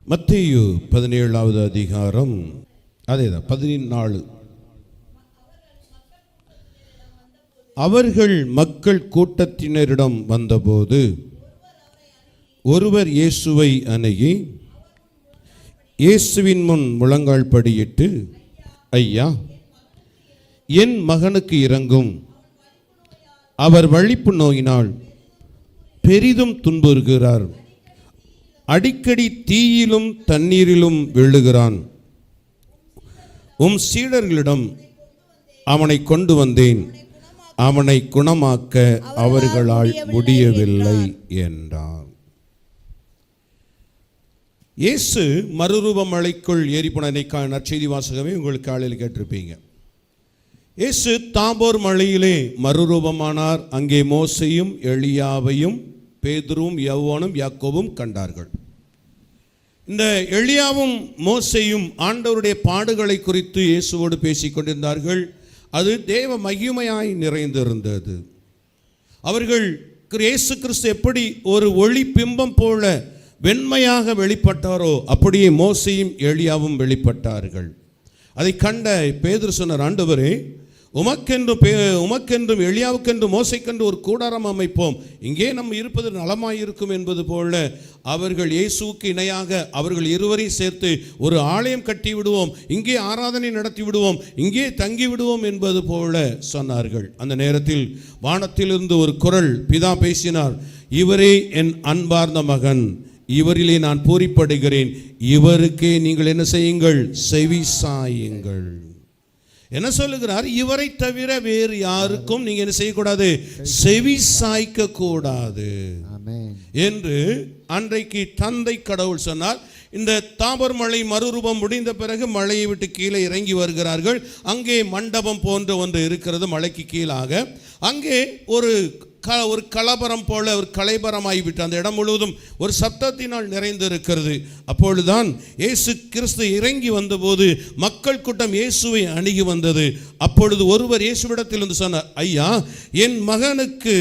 மத்தேயு 17வது அதிகாரம் அதேதான் 14. அவர்கள் மக்கள் கூட்டத்தினரிடம் வந்தபோது ஒருவர் இயேசுவை அணுகி இயேசுவின் முன் முழங்கால் படியிட்டு, ஐயா, என் மகனுக்கு இரங்கும். அவர் வலிப்பு நோயினால் பெரிதும் துன்புறுகிறார். அடிக்கடி தீயிலும் தண்ணீரிலும் விழுகிறான். உம் சீடர்களிடம் அவனை கொண்டு வந்தேன். அவனை குணமாக்க அவர்களால் முடியவில்லை என்றார். இயேசு மறுரூப மலைக்குள் ஏறி போன நற்செய்தி வாசகமே உங்களுக்கு காலையில் கேட்டிருப்பீங்க. இயேசு தாபோர் மலையிலே மறுரூபமானார். அங்கே மோசையும் எலியாவையும் பேதுருவும் யோவானும் யாக்கோபும் கண்டார்கள். இந்த எலியாவும் மோசையும் ஆண்டவருடைய பாடுகளை குறித்து இயேசுவோடு பேசிக் கொண்டிருந்தார்கள். அது தேவ மகிமையாய் நிறைந்திருந்தது. அவர்கள் இயேசு கிறிஸ்து எப்படி ஒரு ஒளி பிம்பம் போல வெண்மையாக வெளிப்பட்டாரோ அப்படியே மோசையும் எலியாவும் வெளிப்பட்டார்கள். அதை கண்ட பேதுரு சொன்னார், ஆண்டவரே, உமக்கென்றும் எலியாவுக்கென்றும் மோசைக்கென்று ஒரு கூடாரம் அமைப்போம். இங்கே நம்ம இருப்பது நலமாயிருக்கும் என்பது போல அவர்கள் இயேசுவுக்கு இணையாக அவர்கள் இருவரையும் சேர்த்து ஒரு ஆலயம் கட்டி விடுவோம், இங்கே ஆராதனை நடத்தி விடுவோம், இங்கே தங்கி விடுவோம் என்பது போல சொன்னார்கள். அந்த நேரத்தில் வானத்திலிருந்து ஒரு குரல் பிதா பேசினார், இவரே என் அன்பார்ந்த மகன், இவரிலே நான் பூரிப்படுகிறேன். இவருக்கே நீங்கள் என்ன செய்யுங்கள்? செவி சாயுங்கள். என்ன சொல்லுகிறார்? இவரை தவிர வேறு யாருக்கும் நீங்க என்ன செய்யக்கூடாது? செவி சாய்க்க கூடாது என்று அன்றைக்கு தந்தை கடவுள் சொன்னார். இந்த தாபர் மலை மறுரூபம் முடிந்த பிறகு மலையை விட்டு கீழே இறங்கி வருகிறார்கள். அங்கே மண்டபம் போன்ற ஒன்று இருக்கிறது மலைக்கு கீழாக. அங்கே ஒரு கலபரம் போல ஒரு கலைபரமாகிவிட்டு அந்த இடம் முழுவதும் ஒரு சத்தத்தினால் நிறைந்திருக்கிறது. அப்பொழுதுதான் இயேசு கிறிஸ்து இறங்கி வந்தபோது மக்கள் கூட்டம் இயேசுவை அணுகி வந்தது. அப்பொழுது ஒருவர் இயேசுவிடத்தில் இருந்து சொன்னார், ஐயா, என் மகனுக்கு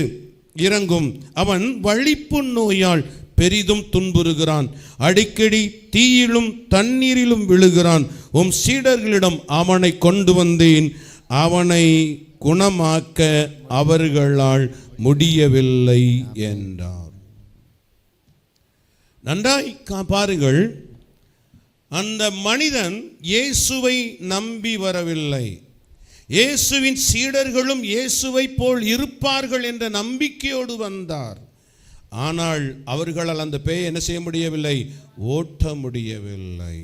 இரங்கும். அவன் வலிப்பு நோயால் பெரிதும் துன்புறுகிறான். அடிக்கடி தீயிலும் தண்ணீரிலும் விழுகிறான். உம் சீடர்களிடம் அவனை கொண்டு வந்தேன். அவனை குணமாக்க அவர்களால் முடியவில்லை என்றார். நன்றாய் பாருங்கள், அந்த மனிதன் இயேசுவை நம்பி வரவில்லை. இயேசுவின் சீடர்களும் இயேசுவை போல் இருப்பார்கள் என்ற நம்பிக்கையோடு வந்தார். ஆனால் அவர்களால் அந்த பேயை என்ன செய்ய முடியவில்லை? ஓட்ட முடியவில்லை.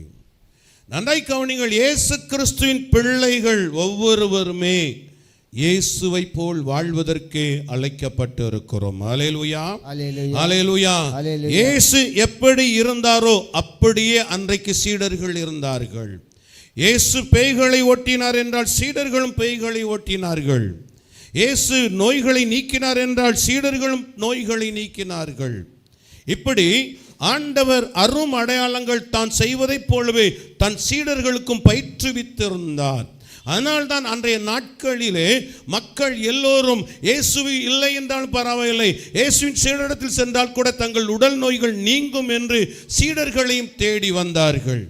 நன்றாய் கவனிங்கள், இயேசு கிறிஸ்துவின் பிள்ளைகள் ஒவ்வொருவருமே இயேசுவை போல் வாழ்வதற்கு அழைக்கப்பட்டு இருக்கிறோம். அல்லேலூயா, அல்லேலூயா. இயேசு எப்படி இருந்தாரோ அப்படியே அன்றைக்கு சீடர்கள் இருந்தார்கள். இயேசு பேய்களை ஓட்டினார் என்றால் சீடர்களும் பேய்களை ஓட்டினார்கள். இயேசு நோய்களை நீக்கினார் என்றால் சீடர்களும் நோய்களை நீக்கினார்கள். இப்படி ஆண்டவர் அரும் அடையாளங்கள் தான் செய்வதைப் போலவே தன் சீடர்களுக்கும் பயிற்றுவித்திருந்தார். அதனால்தான் அன்றைய நாட்களிலே மக்கள் எல்லோரும் இயேசுவை இல்லை என்றால் பரவாயில்லை, இயேசுவின் சீடரிடத்தில் சென்றால் கூட தங்கள் உடல் நோய்கள் நீங்கும் என்று சீடர்களையும் தேடி வந்தார்கள்.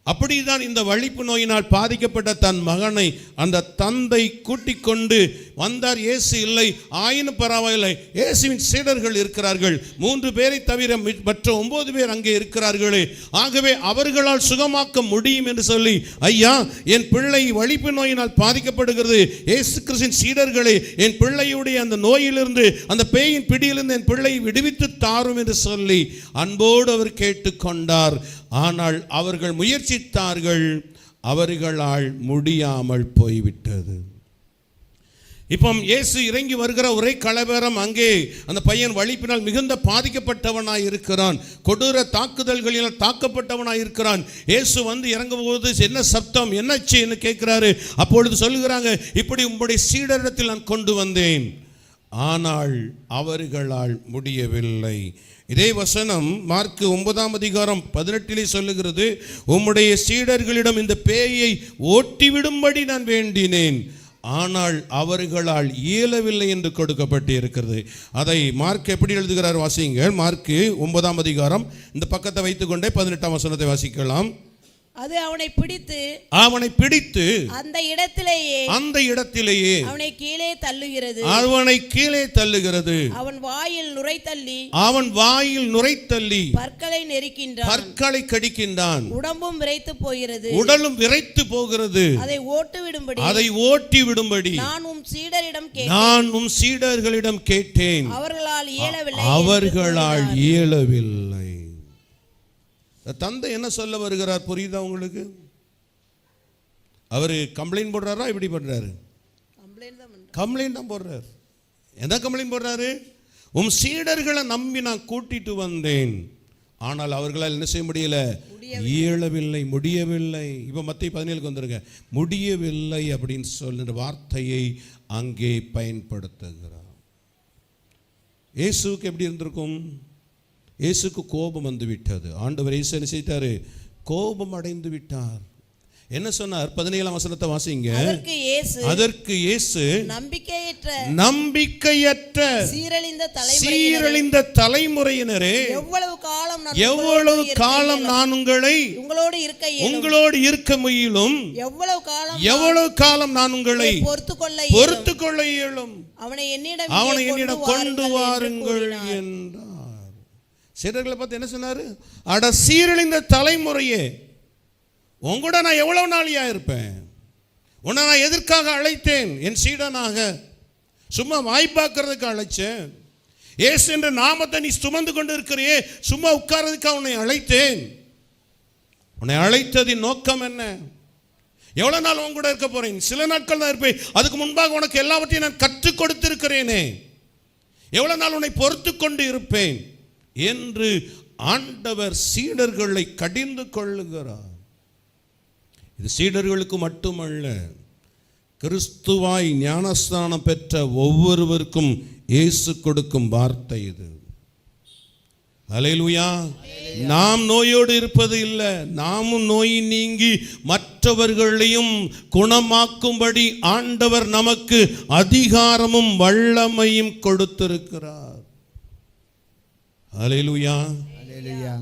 அப்படிதான் இந்த வலிப்பு நோயினால் பாதிக்கப்பட்ட தன் மகனை அந்த தந்தை கூட்டிக் கொண்டு வந்தார். இயேசு இல்லை, ஆயினும் பரவாயில்லை, இயேசுவின் சீடர்கள் இருக்கிறார்கள், 3 பேரை தவிர மற்ற 9 பேர் அங்கே இருக்கிறார்களே, ஆகவே அவர்களால் சுகமாக்க முடியும் என்று சொல்லி, ஐயா, என் பிள்ளை வலிப்பு நோயினால் பாதிக்கப்படுகிறது, இயேசு கிறிஸ்துவின் சீடர்களே, என் பிள்ளையுடைய அந்த நோயிலிருந்து, அந்த பேயின் பிடியிலிருந்து என் பிள்ளையை விடுவித்து தாரும் என்று சொல்லி அன்போடு அவர் கேட்டுக்கொண்டார். ஆனால் அவர்கள் முயற்சித்தார்கள், அவர்களால் முடியாமல் போய்விட்டது. இப்போ இயேசு இறங்கி வருகிற ஒரே கலவரம். அங்கே அந்த பையன் வலிப்பினால் மிகுந்த பாதிக்கப்பட்டவனாய் இருக்கிறான், கொடூர தாக்குதல்களினால் தாக்கப்பட்டவனாய் இருக்கிறான். இயேசு வந்து இறங்கும் போது என்ன சப்தம், என்னச்சு கேட்கிறாரு. அப்பொழுது சொல்லுகிறாங்க, இப்படி உங்களுடைய சீடரிடத்தில் நான் கொண்டு வந்தேன், ஆனால் அவர்களால் முடியவில்லை. இதே வசனம் மார்க் 9ஆம் அதிகாரம் 18 சொல்லுகிறது, உம்முடைய சீடர்களிடம் இந்த பேயை ஓட்டிவிடும்படி நான் வேண்டினேன், ஆனால் அவர்களால் இயலவில்லை என்று கொடுக்கப்பட்டு இருக்கிறது. அதை மார்க் எப்படி எழுதுகிறார் வாசியுங்கள். மார்க் 9ஆம் அதிகாரம் இந்த பக்கத்தை வைத்துக்கொண்டே 18ஆம் வசனத்தை வாசிக்கலாம். அது அவனை பிடித்து அந்த இடத்திலேயே அவனை கீழே தள்ளுகிறது. அவன் வாயில் நுரை தள்ளி பற்களை கடிக்கின்றான். உடலும் விரைத்து போகிறது. அதை ஓட்டி விடும்படி நான் உம் சீடர்களிடம் கேட்டேன், அவர்களால் இயலவில்லை. தந்தை என்ன சொல்ல வருகிறார் புரியுதா உங்களுக்கு? அவர் கம்ப்ளைண்ட் போடுறாரா? எப்படி பண்றாரு? கம்ப்ளைண்ட் தான் போடுறாரு. எந்த கம்ப்ளைண்ட் போடுறாரு? உம் சீடர்களை நம்பி நான் கூட்டிட்டு வந்தேன், ஆனால் அவர்களால் என்ன செய்ய முடியல, இயலவில்லை, முடியவில்லை. இப்போ மத்திய 17க்கு வந்துருங்க. முடியவில்லை அப்படின்னு சொல்லுற வார்த்தையை அங்கே பயன்படுத்துகிறார். இயேசுக்கு எப்படி இருந்திருக்கும்? இயேசுக்கு கோபம் வந்து விட்டது. ஆண்டவர் இயேசு என்ன செய்தாரு? கோபம் அடைந்து விட்டார். என்ன சொன்னார்? 17ஆம் வசனத்தை வாசிங்க. அதற்கு இயேசு நம்பிக்கையற்ற சீரழிந்த தலைமுறையினரே, எவ்வளவு காலம் நான் உங்களோடு இருக்க முயலும், எவ்வளவு காலம் நான் உங்களை பொறுத்துக்கொள்ள இயலும், அவனை என்னிடம் கொண்டு வாருங்கள் என்றார். சீடர்களை பார்த்து என்ன சொன்னாரு? அட சீரழிந்த தலைமுறையே, உங்கூட நான் எவ்வளவு நாளியா இருப்பேன்? உன்னை நான் எதற்காக அழைத்தேன்? என் சீடனாக சும்மா வாய்ப்பாக்குறதுக்கு அழைச்சேன். இயேசு என்ற நாமத்தை நீ சுமந்து கொண்டு இருக்கிறியே, சும்மா உட்கார்றதுக்காக உன்னை அழைத்தேன். உன்னை அழைத்ததின் நோக்கம் என்ன? எவ்வளவு நாள் உன் கூட இருக்க போறேன்? சில நாட்கள் தான் இருப்பேன். அதுக்கு முன்பாக உனக்கு எல்லாவற்றையும் நான் கற்றுக் கொடுத்திருக்கிறேனே, எவ்வளவு நாள் உன்னை பொறுத்து கொண்டு இருப்பேன் என்று ஆண்டவர் சீடர்களை கடிந்து கொள்ளுகிறார். இது சீடர்களுக்கு மட்டுமல்ல, கிறிஸ்துவாய் ஞானஸ்நானம் பெற்ற ஒவ்வொருவருக்கும் இயேசு கொடுக்கும் வார்த்தை இது. அல்லேலூயா. நாம் நோயோடு இருப்பது இல்லை, நாமும் நோய் நீங்கி மற்றவர்களையும் குணமாக்கும்படி ஆண்டவர் நமக்கு அதிகாரமும் வல்லமையும் கொடுத்திருக்கிறார். அல்லேலூயா.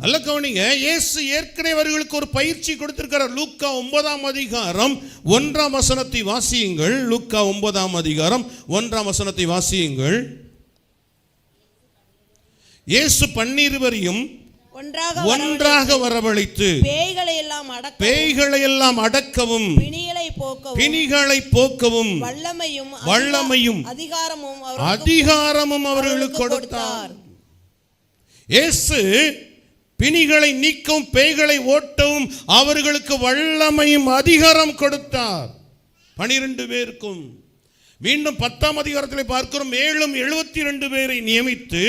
அல்ல கவனிங்க, இயேசு ஏற்கனவே அவர்களுக்கு ஒரு பயிற்சி கொடுத்திருக்கிறார். லூக்கா 9ஆம் அதிகாரம் 1ஆம் வசனத்தை வாசியுங்கள். லூக்கா 9ஆம் அதிகாரம் 1ஆம் வசனத்தை வாசியுங்கள். இயேசு 12 ஒன்றாக வரவழைத்து பேய்களை எல்லாம் அடக்கவும் பிணிகளை போக்கவும் வல்லமையும் அதிகாரமும் அவர்களுக்கு கொடுத்தார். இயேசு பிணிகளை நீக்கவும் பேய்களை ஓட்டவும் அவர்களுக்கு வல்லமையும் அதிகாரம் கொடுத்தார். 12 பேருக்கும். மீண்டும் 10ஆம் அதிகாரத்தில் பார்க்கிறோம், மேலும் 72 பேரை நியமித்து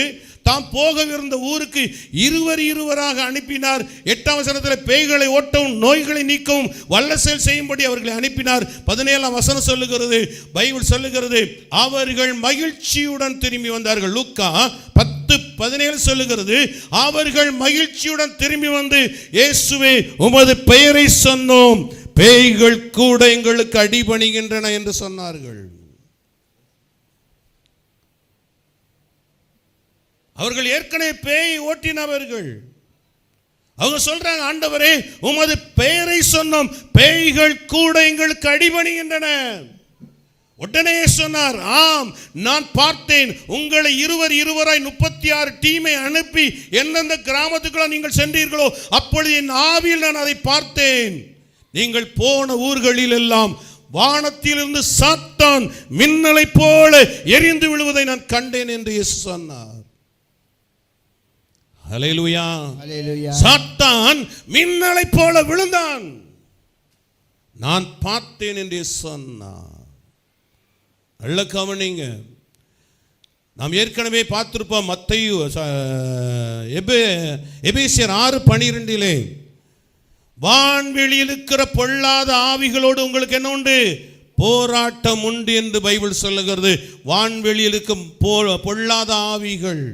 தாம் போகவிருந்த ஊருக்கு இருவராக அனுப்பினார். 8ஆம் வசனத்தில் பேய்களை ஓட்டவும் நோய்களை நீக்கவும் வல்ல செயல் செய்யும்படி அவர்களை அனுப்பினார். 17ஆம் வசனம் சொல்லுகிறது, பைபிள் சொல்லுகிறது, அவர்கள் மகிழ்ச்சியுடன் திரும்பி வந்தார்கள். லூக்கா 10:17 சொல்லுகிறது, அவர்கள் மகிழ்ச்சியுடன் திரும்பி வந்து, இயேசுவே உமது பெயரை சொன்னோம், பேய்கள் கூட எங்களுக்கு அடிபணிகின்றன என்று சொன்னார்கள். அவர்கள் ஏற்கனவே பேய் ஓட்டினவர்கள். அவங்க சொல்றாங்க, ஆண்டவரே உமது பெயரை சொன்னோம், பேய்கள் கூட எங்களுக்கு அடிபணிகின்றன. உடனே சொன்னார், ஆம் நான் பார்த்தேன், உங்களை இருவராய் 36 டீமை அனுப்பி எந்தெந்த கிராமத்துக்குள்ள நீங்கள் சென்றீர்களோ அப்பொழுது என் ஆவியில் நான் அதை பார்த்தேன். நீங்கள் போன ஊர்களில் எல்லாம் வானத்திலிருந்து சாத்தான் மின்னலை போல எரிந்து விழுவதை நான் கண்டேன் என்று இயேசு சொன்னார். அல்லேலூயா. சாத்தான் மின்னலை போல விழுந்தான், நான் பார்த்தேன் என்று சொன்னார். நல்ல கவனிங்க, நாம் ஏற்கனவே பார்த்திருப்போம். மத்தேயு எபேசியர் 6:12 வான்வெளியில் இருக்கிற பொல்லாத ஆவிகளோடு உங்களுக்கு என்ன உண்டு? போராட்டம் உண்டு என்று பைபிள் சொல்லுகிறது. வான்வெளியில் இருக்கும் பொல்லாத ஆவிகள்.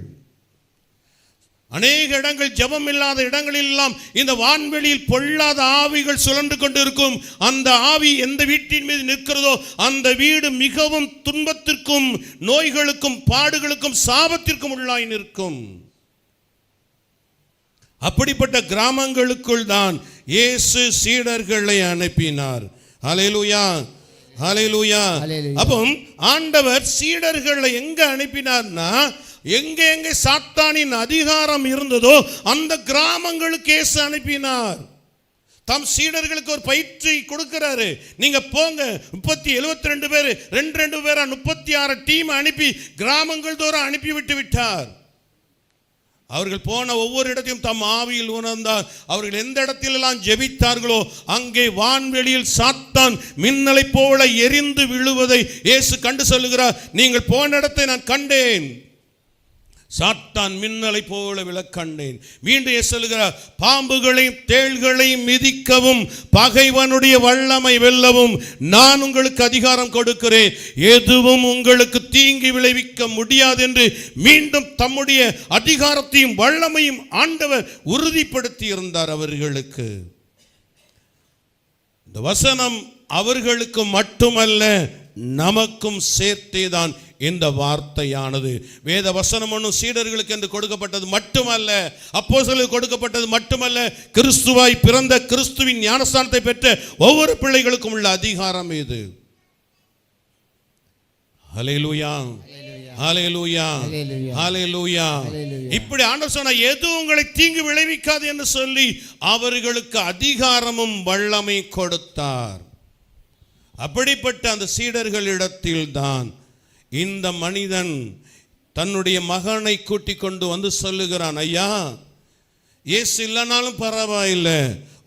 அநேக இடங்கள் ஜெபம் இல்லாத இடங்களெல்லாம் இந்த வான்வெளியில் பொல்லாத ஆவிகள் சுழன்று கொண்டிருக்கும். அந்த ஆவி எந்த வீட்டின் மீது நிற்கிறதோ அந்த வீடு மிகவும் துன்பத்திற்கும் நோய்களுக்கும் பாடுகளுக்கும் சாபத்திற்கும் உள்ளாய் நிற்கும். அப்படிப்பட்ட கிராமங்களுக்குள் தான் இயேசு சீடர்களை அனுப்பினார். ஹல்லேலூயா, ஹல்லேலூயா. அப்போ ஆண்டவர் சீடர்களை எங்க அனுப்பினார்னா, எங்கே சாத்தானின் அதிகாரம் இருந்ததோ அந்த கிராமங்களுக்கு இயேசு அனுப்பினார். தம் சீடர்களுக்கு ஒரு பயிற்சி கொடுக்கிறாரு. நீங்க போங்க, 72 பேர் 2 பேரா 36 டீம் அனுப்பி கிராமங்கள் தோறும் அனுப்பிவிட்டு விட்டார். அவர்கள் போன ஒவ்வொரு இடத்தையும் தம் ஆவியில் உணர்ந்தார். அவர்கள் எந்த இடத்திலெல்லாம் ஜெபித்தார்களோ அங்கே வான்வெளியில் சாத்தான் மின்னலை போல எரிந்து விழுவதை இயேசு கண்டு சொல்லுகிறார். நீங்கள் போன இடத்தை நான் கண்டேன், சாத்தான் மின்னலை போல விழக்கண்டேன். மீண்டும் சொல்லுகிறார், பாம்புகளையும் தேள்களையும் மிதிக்கவும் பகைவனுடைய வல்லமை வெல்லவும் நான் உங்களுக்கு அதிகாரம் கொடுக்கிறேன், எதுவும் உங்களுக்கு தீங்கி விளைவிக்க முடியாது என்று மீண்டும் தம்முடைய அதிகாரத்தையும் வல்லமையும் ஆண்டவர் உறுதிப்படுத்தி இருந்தார் அவர்களுக்கு. இந்த வசனம் அவர்களுக்கு மட்டுமல்ல நமக்கும் சேர்த்தேதான் இந்த வார்த்தையானது. வேத வசனம் ஒன்றும் சீடர்களுக்கு என்று கொடுக்கப்பட்டது மட்டுமல்ல, அப்போஸ்தலர்களுக்கு கொடுக்கப்பட்டது மட்டுமல்ல, கிறிஸ்துவாய் பிறந்த கிறிஸ்துவின் ஞானஸ்தானத்தை பெற்ற ஒவ்வொரு பிள்ளைகளுக்கும் உள்ள அதிகாரம் இது. ஹல்லேலூயா, ஹல்லேலூயா, ஹல்லேலூயா. இப்படி ஆண்டவர் சொன்ன எது உங்களை தீங்கு விளைவிக்காது என்று சொல்லி அவர்களுக்கு அதிகாரமும் வல்லமை கொடுத்தார். அப்படிப்பட்ட அந்த சீடர்களிடத்தில் தான் இந்த மனிதன் தன்னுடைய மகனை கூட்டிக் கொண்டு வந்து சொல்லுகிறான், ஐயா, இயேசு இல்லைனாலும் பரவாயில்லை,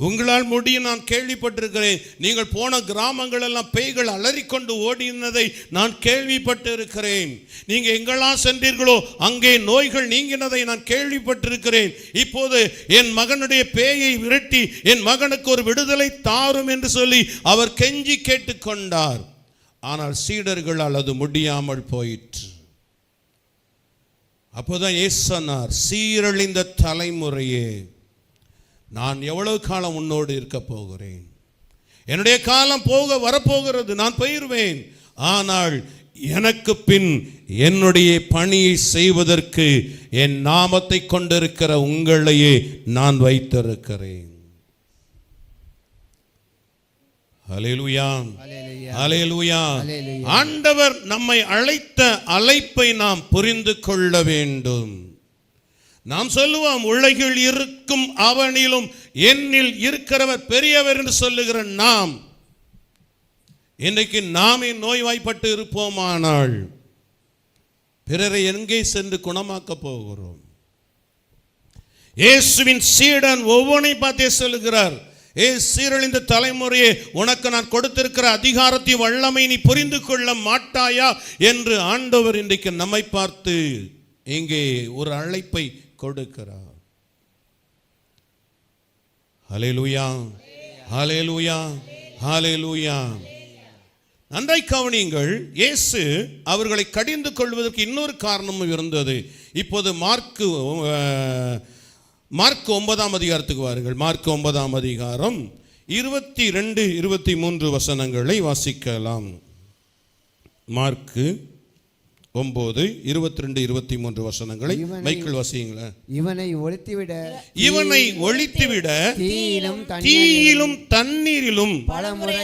உங்களால் முடியும், நான் கேள்விப்பட்டிருக்கிறேன். நீங்கள் போன கிராமங்கள் எல்லாம் பேய்கள் அலறிக்கொண்டு ஓடினதை நான் கேள்விப்பட்டு இருக்கிறேன். நீங்க எங்கெல்லாம் சென்றீர்களோ அங்கே நோய்கள் நீங்கினதை நான் கேள்விப்பட்டிருக்கிறேன். இப்போது என் மகனுடைய பேயை விரட்டி என் மகனுக்கு ஒரு விடுதலை தாரும் என்று சொல்லி அவர் கெஞ்சி கேட்டுக்கொண்டார். ஆனால் சீடர்களால் அது முடியாமல் போயிற்று. அப்போதான் இயேசு சொன்னார், சீரழிந்த தலைமுறையே, நான் எவ்வளவு காலம் உன்னோடு இருக்க போகிறேன்? என்னுடைய காலம் வரப்போகிறது, நான் போயிருவேன். ஆனால் எனக்கு பின் என்னுடைய பணியை செய்வதற்கு என் நாமத்தை கொண்டிருக்கிற உங்களையே நான் வைத்திருக்கிறேன். ஹல்லேலூயா, ஹல்லேலூயா. ஆண்டவர் நம்மை அழைத்த அழைப்பை நாம் புரிந்து கொள்ள வேண்டும். நாம் சொல்லுவோம், உலகில் இருக்கும் அவனிலும் என்னில் இருக்கிறவர் பெரியவர் என்று சொல்லுகிற நாம் இன்றைக்கு நாமே நோய்வாய்ப்பட்டு இருப்போமானால் பிறரை எங்கே சென்று குணமாக்க போகிறோம்? இயேசுவின் சீடன் ஒவ்வொன்றை பார்த்தே சொல்லுகிறார், சீரழிந்த தலைமுறையே, உனக்கு நான் கொடுத்திருக்கிற அதிகாரத்தை வல்லமை நீ புரிந்து கொள்ள மாட்டாயா என்று ஆண்டவர் இன்றைக்கு நம்மை பார்த்து இங்கே ஒரு அழைப்பை கொடுக்கிறார். ஹல்லேலூயா, ஹல்லேலூயா, ஹல்லேலூயா. நன்றாய் கவனியுங்கள், இயேசு அவர்களை கடிந்து கொள்வதற்கு இன்னொரு காரணமும் இருந்தது. இப்போது மார்க்கு 9ஆம் அதிகாரத்துக்கு வாருங்கள். மார்க்கு 9ஆம் அதிகாரம் 22, 23 வசனங்களை வாசிக்கலாம். மார்க்கு 9, 22, 23 வசனங்களை மைக்கிள் வாசியுங்களா. இவனை ஒழித்துவிட தீயிலும் தண்ணீரிலும் பலமுறை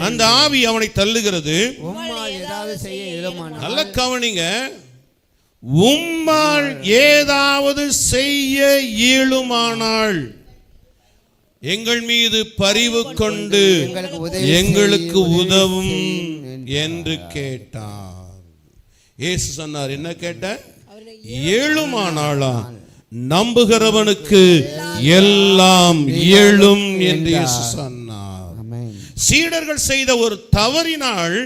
அந்த ஆவி அவனை தள்ளுகிறது. நல்ல கவனிங்க, உம்மால் ஏதாவது செய்ய இயலுமானால் எங்கள் மீது பரிவு கொண்டு எங்களுக்கு உதவும் என்று கேட்டார். இயேசு சொன்னார், என்ன கேட்ட? இயலுமானாலா? நம்புகிறவனுக்கு எல்லாம் இயலும் என்று இயேசு சொன்னார். சீடர்கள் செய்த ஒரு தவறினால்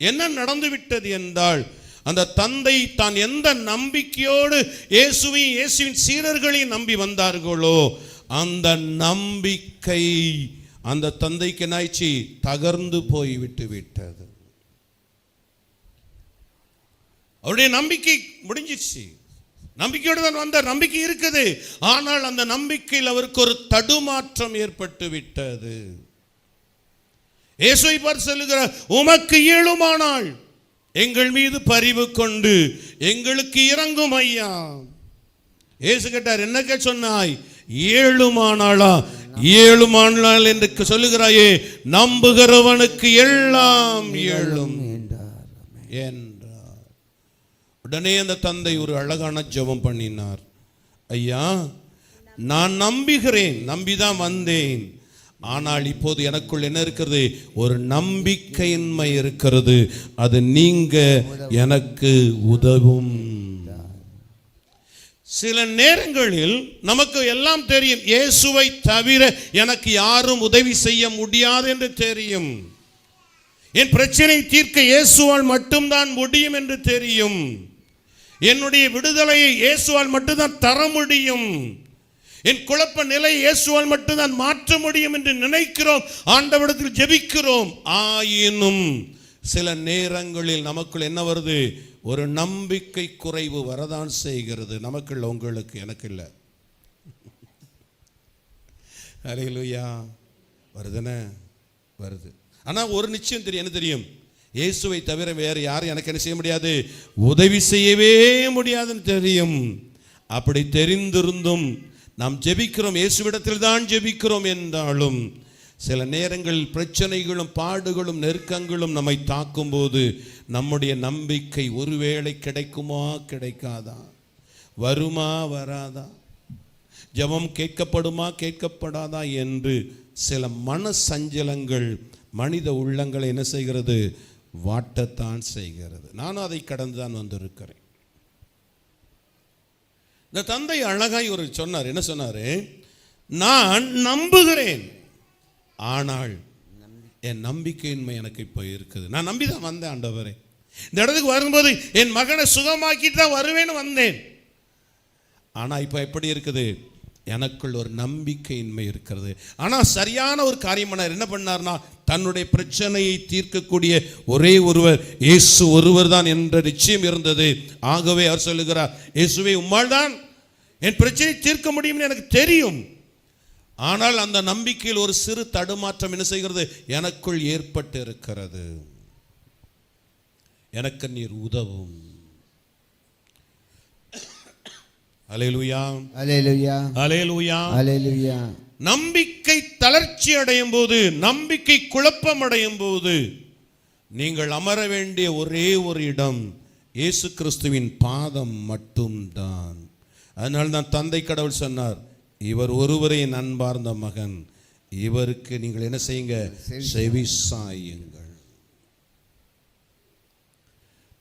என்ன நடந்துவிட்டது என்றால், அந்த தந்தை தான் எந்த நம்பிக்கையோடு இயேசுவின் சீடர்களையும் நம்பி வந்தார்களோ அந்த நம்பிக்கை அந்த தந்தைக்கு நாய்ச்சி தகர்ந்து போய் விட்டது. அவருடைய நம்பிக்கை முடிஞ்சிச்சு. நம்பிக்கையோடு தான் வந்தார், நம்பிக்கை இருக்குது. ஆனால் அந்த நம்பிக்கையில் அவருக்கு ஒரு தடுமாற்றம் ஏற்பட்டு விட்டது. இயேசுவை பார்த்து சொல்லுகிறார், உமக்கு இயலுமானால் எங்கள் மீது பரிவு கொண்டு எங்களுக்கு இறங்கும் ஐயா. இயேசு கேட்டார், என்னக்க சொன்னாய்? ஏழுமானாளா? ஏழுமானால் என்று சொல்லுகிறாயே, நம்புகிறவனுக்கு எல்லாம் ஏழும் என்றார். உடனே அந்த தந்தை ஒரு அழகான ஜெபம் பண்ணினார். ஐயா, நான் நம்புகிறேன், நம்பிதான் வந்தேன். ஆனால் இப்போது எனக்குள் என்ன இருக்கிறது? ஒரு நம்பிக்கையின்மை இருக்கிறது. அது நீங்க எனக்கு உதவும். சில நேரங்களில் நமக்கு எல்லாம் தெரியும், இயேசுவை தவிர எனக்கு யாரும் உதவி செய்ய முடியாது என்று தெரியும். என் பிரச்சனை தீர்க்க இயேசுவால் மட்டும்தான் முடியும் என்று தெரியும். என்னுடைய விடுதலையை இயேசுவால் மட்டும்தான் தர முடியும். என் குழப்ப நிலை இயேசுவால் மட்டும்தான் மாற்ற முடியும் என்று நினைக்கிறோம், ஆண்டவரிடத்தில் ஜெபிக்கிறோம். ஆயினும் சில நேரங்களில் நமக்குள் என்ன வருது? ஒரு நம்பிக்கை குறைவு வரதான் செய்கிறது. நமக்குள்ள, உங்களுக்கு, எனக்கு இல்லை. அல்லேலூயா. வருதுன்னு வருது. ஆனால் ஒரு நிச்சயம் தெரியும். என்ன தெரியும்? இயேசுவை தவிர வேறு யாரும் எனக்கு என்ன செய்ய முடியாது? உதவி செய்யவே முடியாதுன்னு தெரியும். அப்படி தெரிந்திருந்தும் நாம் ஜெபிக்கிறோம், இயேசுவிடத்தில் தான் ஜெபிக்கிறோம் என்றாலும் சில நேரங்களில் பிரச்சனைகளும் பாடுகளும் நெருக்கங்களும் நம்மை தாக்கும் போது நம்முடைய நம்பிக்கை ஒருவேளை கிடைக்குமா கிடைக்காதா, வருமா வராதா, ஜெபம் கேட்கப்படுமா கேட்கப்படாதா என்று சில மன சஞ்சலங்கள் மனித உள்ளங்களை என்ன செய்கிறது? வாட்டத்தான் செய்கிறது. நானும் அதை கடந்து தான் வந்திருக்கிறேன். இந்த தந்தை அழகாய் ஒரு சொன்னார். என்ன சொன்னாரு? நான் நம்புகிறேன், ஆனால் என் நம்பிக்கையின்மை எனக்கு இப்போ இருக்குது. நான் நம்பி தான் வந்தேன் ஆண்டவரே. இந்த இடத்துக்கு வரும்போது என் மகனை சுகமாக்கிட்டு தான் வருவேன்னு வந்தேன். ஆனால் இப்போ எப்படி இருக்குது? எனக்குள் ஒரு நம்பிக்கையின்மை இருக்கிறது. ஆனால் சரியான ஒரு காரியம் என்ன பண்ணார்னா, தன்னுடைய பிரச்சனையை தீர்க்கக்கூடிய ஒரே ஒருவர் இயேசு ஒருவர் தான் என்ற நிச்சயம் இருந்தது. ஆகவே அவர் சொல்லுகிறார், இயேசுவே உம்மால் தான் என் பிரச்சனையை தீர்க்க முடியும்னு எனக்கு தெரியும். ஆனால் அந்த நம்பிக்கையில் ஒரு சிறு தடுமாற்றம் என்ன செய்கிறது? எனக்குள் ஏற்பட்டு இருக்கிறது. எனக்கு நீர் உதவும். அல்லேலூயா, அல்லேலூயா, அல்லேலூயா, அல்லேலூயா. நம்பிக்கை தளர்ச்சி அடையும் போது, நம்பிக்கை குழப்பம் அடையும் போது நீங்கள் அமர வேண்டிய ஒரே ஒரு இடம் இயேசு கிறிஸ்துவின் பாதம் மட்டும்தான். அதனால தான் தந்தை கடவுள் சொன்னார், இவர் ஒருவரே என் அன்பார்ந்த மகன், இவருக்கு நீங்கள் என்ன செய்யுங்க? செவி சாயுங்கள்.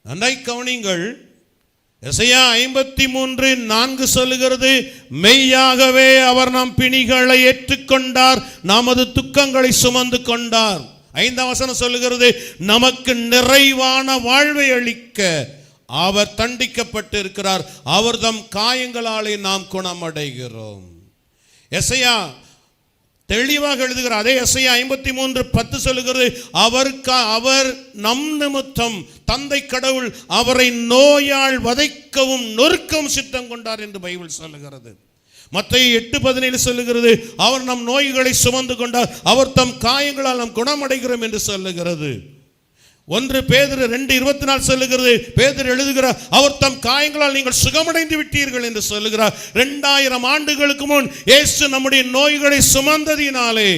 நன்றாய் கவனிங்கள். எசையா 53:4 சொல்லுகிறது, மெய்யாகவே அவர் நம் பிணிகளை ஏற்றுக்கொண்டார், நமது துக்கங்களை சுமந்து கொண்டார். 5ஆம் வசனம் சொல்லுகிறது, நமக்கு நிறைவான வாழ்வை அளிக்க அவர் தண்டிக்கப்பட்டு இருக்கிறார், அவர் தம் காயங்களாலே நாம் குணமடைகிறோம். எசையா தெளிவாக எழுதுகிறார். அதே எசையா 53:10 சொல்லுகிறது, அவர் நம் நிமித்தம் தந்தை கடவுள் அவரை நோயால் வதைக்கவும் நொறுக்கவும் சித்தம் கொண்டார் என்று பைபிள் சொல்லுகிறது. மத்தேயு 8:17 சொல்லுகிறது, அவர் நம் நோய்களை சுமந்து கொண்டார், அவர் தம் காயங்களால் நாம் குணமடைகிறோம் என்று சொல்லுகிறது. 1 பேதுரு 2:24 சொல்லுகிறது, பேதுரு எழுதுகிறார், அவர் தம் காயங்களால் நீங்கள் சுகமடைந்து விட்டீர்கள் என்று சொல்லுகிறார். 2000 ஆண்டுகளுக்கு முன் இயேசு நம்முடைய நோய்களை சுமந்ததினாலே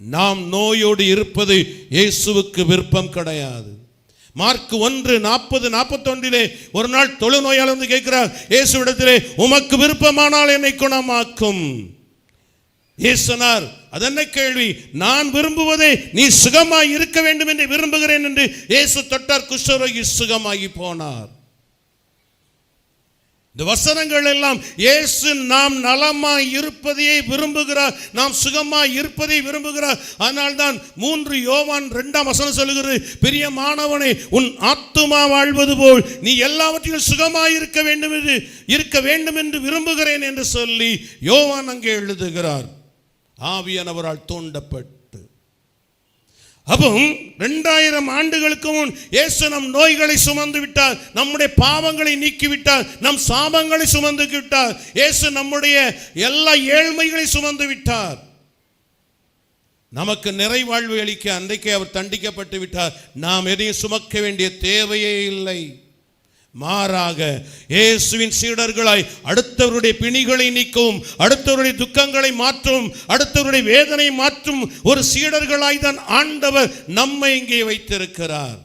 நாம் நோயோடு இருப்பது இயேசுவுக்கு விருப்பம் கிடையாது. மார்க் 1:40-41 ஒரு நாள் தொழுநோயாளர் வந்து கேட்கிறார் இயேசுவிடத்திலே, உமக்கு விருப்பமானால் என்னை குணமாக்கும். இயேசு சொன்னார், அதென்ன கேள்வி? நான் விரும்புவதே நீ சுகமாய் இருக்க வேண்டும் என்று விரும்புகிறேன் என்று இயேசு தொட்டார். குஷ்டரோகி சுகமாகி போனார். இந்த வசனங்கள் எல்லாம் இயேசு நாம் நலமாய் இருப்பதையே விரும்புகிறார், நாம் சுகமாய் இருப்பதை விரும்புகிறார். அதனால்தான் 3 யோவான் 2ஆம் வசனம் சொல்லுகிறது, பிரியமானவனே, உன் ஆத்துமா வாழ்வது போல் நீ எல்லாவற்றிலும் சுகமாய் இருக்க வேண்டும் என்று விரும்புகிறேன் என்று சொல்லி யோவான் அங்கே எழுதுகிறார். ஆவியானவரால் தூண்டப்பட்டு அப்போ 2000 ஆண்டுகளுக்கு முன் இயேசு நம் நோய்களை சுமந்து விட்டார், நம்முடைய பாவங்களை நீக்கி விட்டார், நம் சாபங்களை சுமந்து விட்டார். இயேசு நம்முடைய எல்லா ஏழ்மைகளை சுமந்து விட்டார். நமக்கு நிறைவாழ்வு அளிக்க அன்றைக்கே அவர் தண்டிக்கப்பட்டு விட்டார். நாம் எதையும் சுமக்க வேண்டிய தேவையே இல்லை. மாறாக இயேசுவின் சீடர்களாய் அடுத்தவருடைய பிணிகளை நீக்கவும், அடுத்தவருடைய துக்கங்களை மாற்றும், அடுத்தவருடைய வேதனை மாற்றும் ஒரு சீடர்களாய் தான் ஆண்டவர் நம்மை இங்கே வைத்திருக்கிறார்.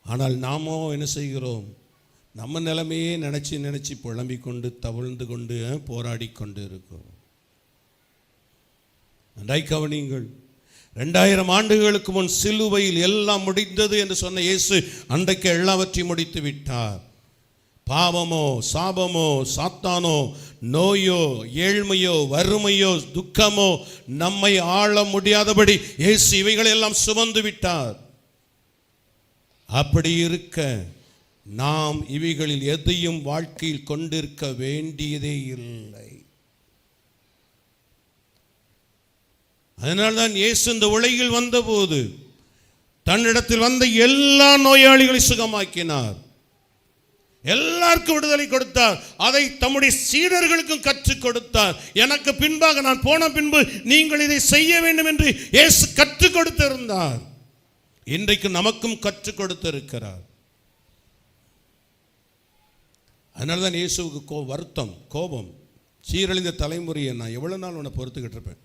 ஆனால் நாமோ என்ன செய்கிறோம்? நம்ம நிலைமையே நினைச்சு புலம்பிக் கொண்டு தவழ்ந்து கொண்டு போராடி கொண்டு இருக்கிறோம். நன்றாய் கவனியுங்கள். 2000 ஆண்டுகளுக்கு முன் சிலுவையில் எல்லாம் முடிந்தது என்று சொன்ன இயேசு அன்றைக்கு எல்லாவற்றையும் முடித்து விட்டார். பாவமோ, சாபமோ, சாத்தானோ, நோயோ, ஏழ்மையோ, வறுமையோ, துக்கமோ நம்மை ஆள முடியாதபடி இயேசு இவைகளெல்லாம் சுமந்து விட்டார். அப்படி இருக்க நாம் இவைகளில் எதையும் வாழ்க்கையில் கொண்டிருக்க வேண்டியதே இல்லை. அதனால்தான் இயேசு இந்த உலகில் வந்தபோது தன்னிடத்தில் வந்த எல்லா நோயாளிகளை சுகமாக்கினார், எல்லாருக்கும் விடுதலை கொடுத்தார். அதை தம்முடைய சீடர்களுக்கும் கற்றுக் கொடுத்தார். எனக்கு பின்பாக நான் போன பின்பு நீங்கள் இதை செய்ய வேண்டும் என்று இயேசு கற்றுக் கொடுத்திருந்தார். இன்றைக்கு நமக்கும் கற்றுக் கொடுத்திருக்கிறார். அதனால்தான் இயேசுவுக்கு வருத்தம், கோபம். சீரழிந்த தலைமுறையை நான் எவ்வளவு நாள் உன்னை பொறுத்துக்கிட்டு இருப்பேன்?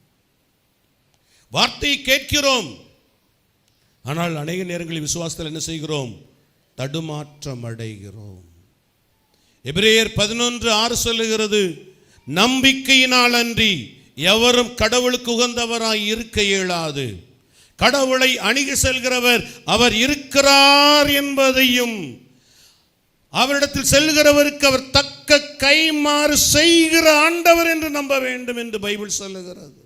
வார்த்தையை கேட்கிறோம், ஆனால் அநேக நேரங்களில் விசுவாசத்தில் என்ன செய்கிறோம்? தடுமாற்றம் அடைகிறோம். எபிரேயர் 11:6 சொல்லுகிறது, நம்பிக்கையினால் அன்றி எவரும் கடவுளுக்கு உகந்தவராய் இருக்க இயலாது. கடவுளை அணுகி செல்கிறவர் அவர் இருக்கிறார் என்பதையும், அவரிடத்தில் செல்கிறவருக்கு அவர் தக்க கைமாறு செய்கிற ஆண்டவர் என்று நம்ப வேண்டும் என்று பைபிள் சொல்லுகிறது.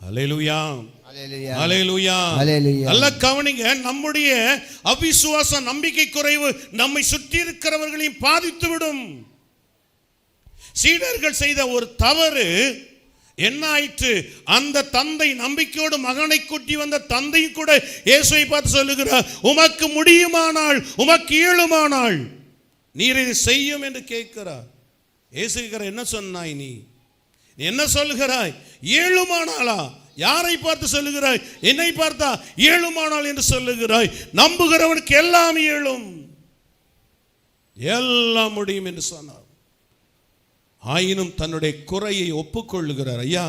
அல்லேலூயா, அல்லேலூயா, அல்லேலூயா. நல்ல கவனிங்க. நம்முடைய அவிசுவாச நம்பிக்கை குறைவு நம்மை சுற்றி இருக்கிறவர்களையும் பாதித்துவிடும். சீடர்கள் செய்த ஒரு தவறு என்ன ஆயிற்று? அந்த தந்தை நம்பிக்கையோடு மகனை கூட்டி வந்த தந்தை கூட இயேசுவை பார்த்து சொல்லுகிறார், உமக்கு முடியுமானால், உமக்கு இயலுமானால் நீர் இதை செய்யும் என்று கேட்கிறார். இயேசு என்ன சொன்னாய்? நீ என்ன சொல்லுகிறாய்? ஏழுமானாளா? யாரை பார்த்து சொல்லுகிறாய்? என்னை பார்த்தா ஏழுமானால் என்று சொல்லுகிறாய். நம்புகிறவனுக்கு எல்லாம் ஏழும், எல்லாம் முடியும் என்று சொன்னார். ஆயினும் தன்னுடைய குறையை ஒப்புக்கொள்ளுகிறார். ஐயா,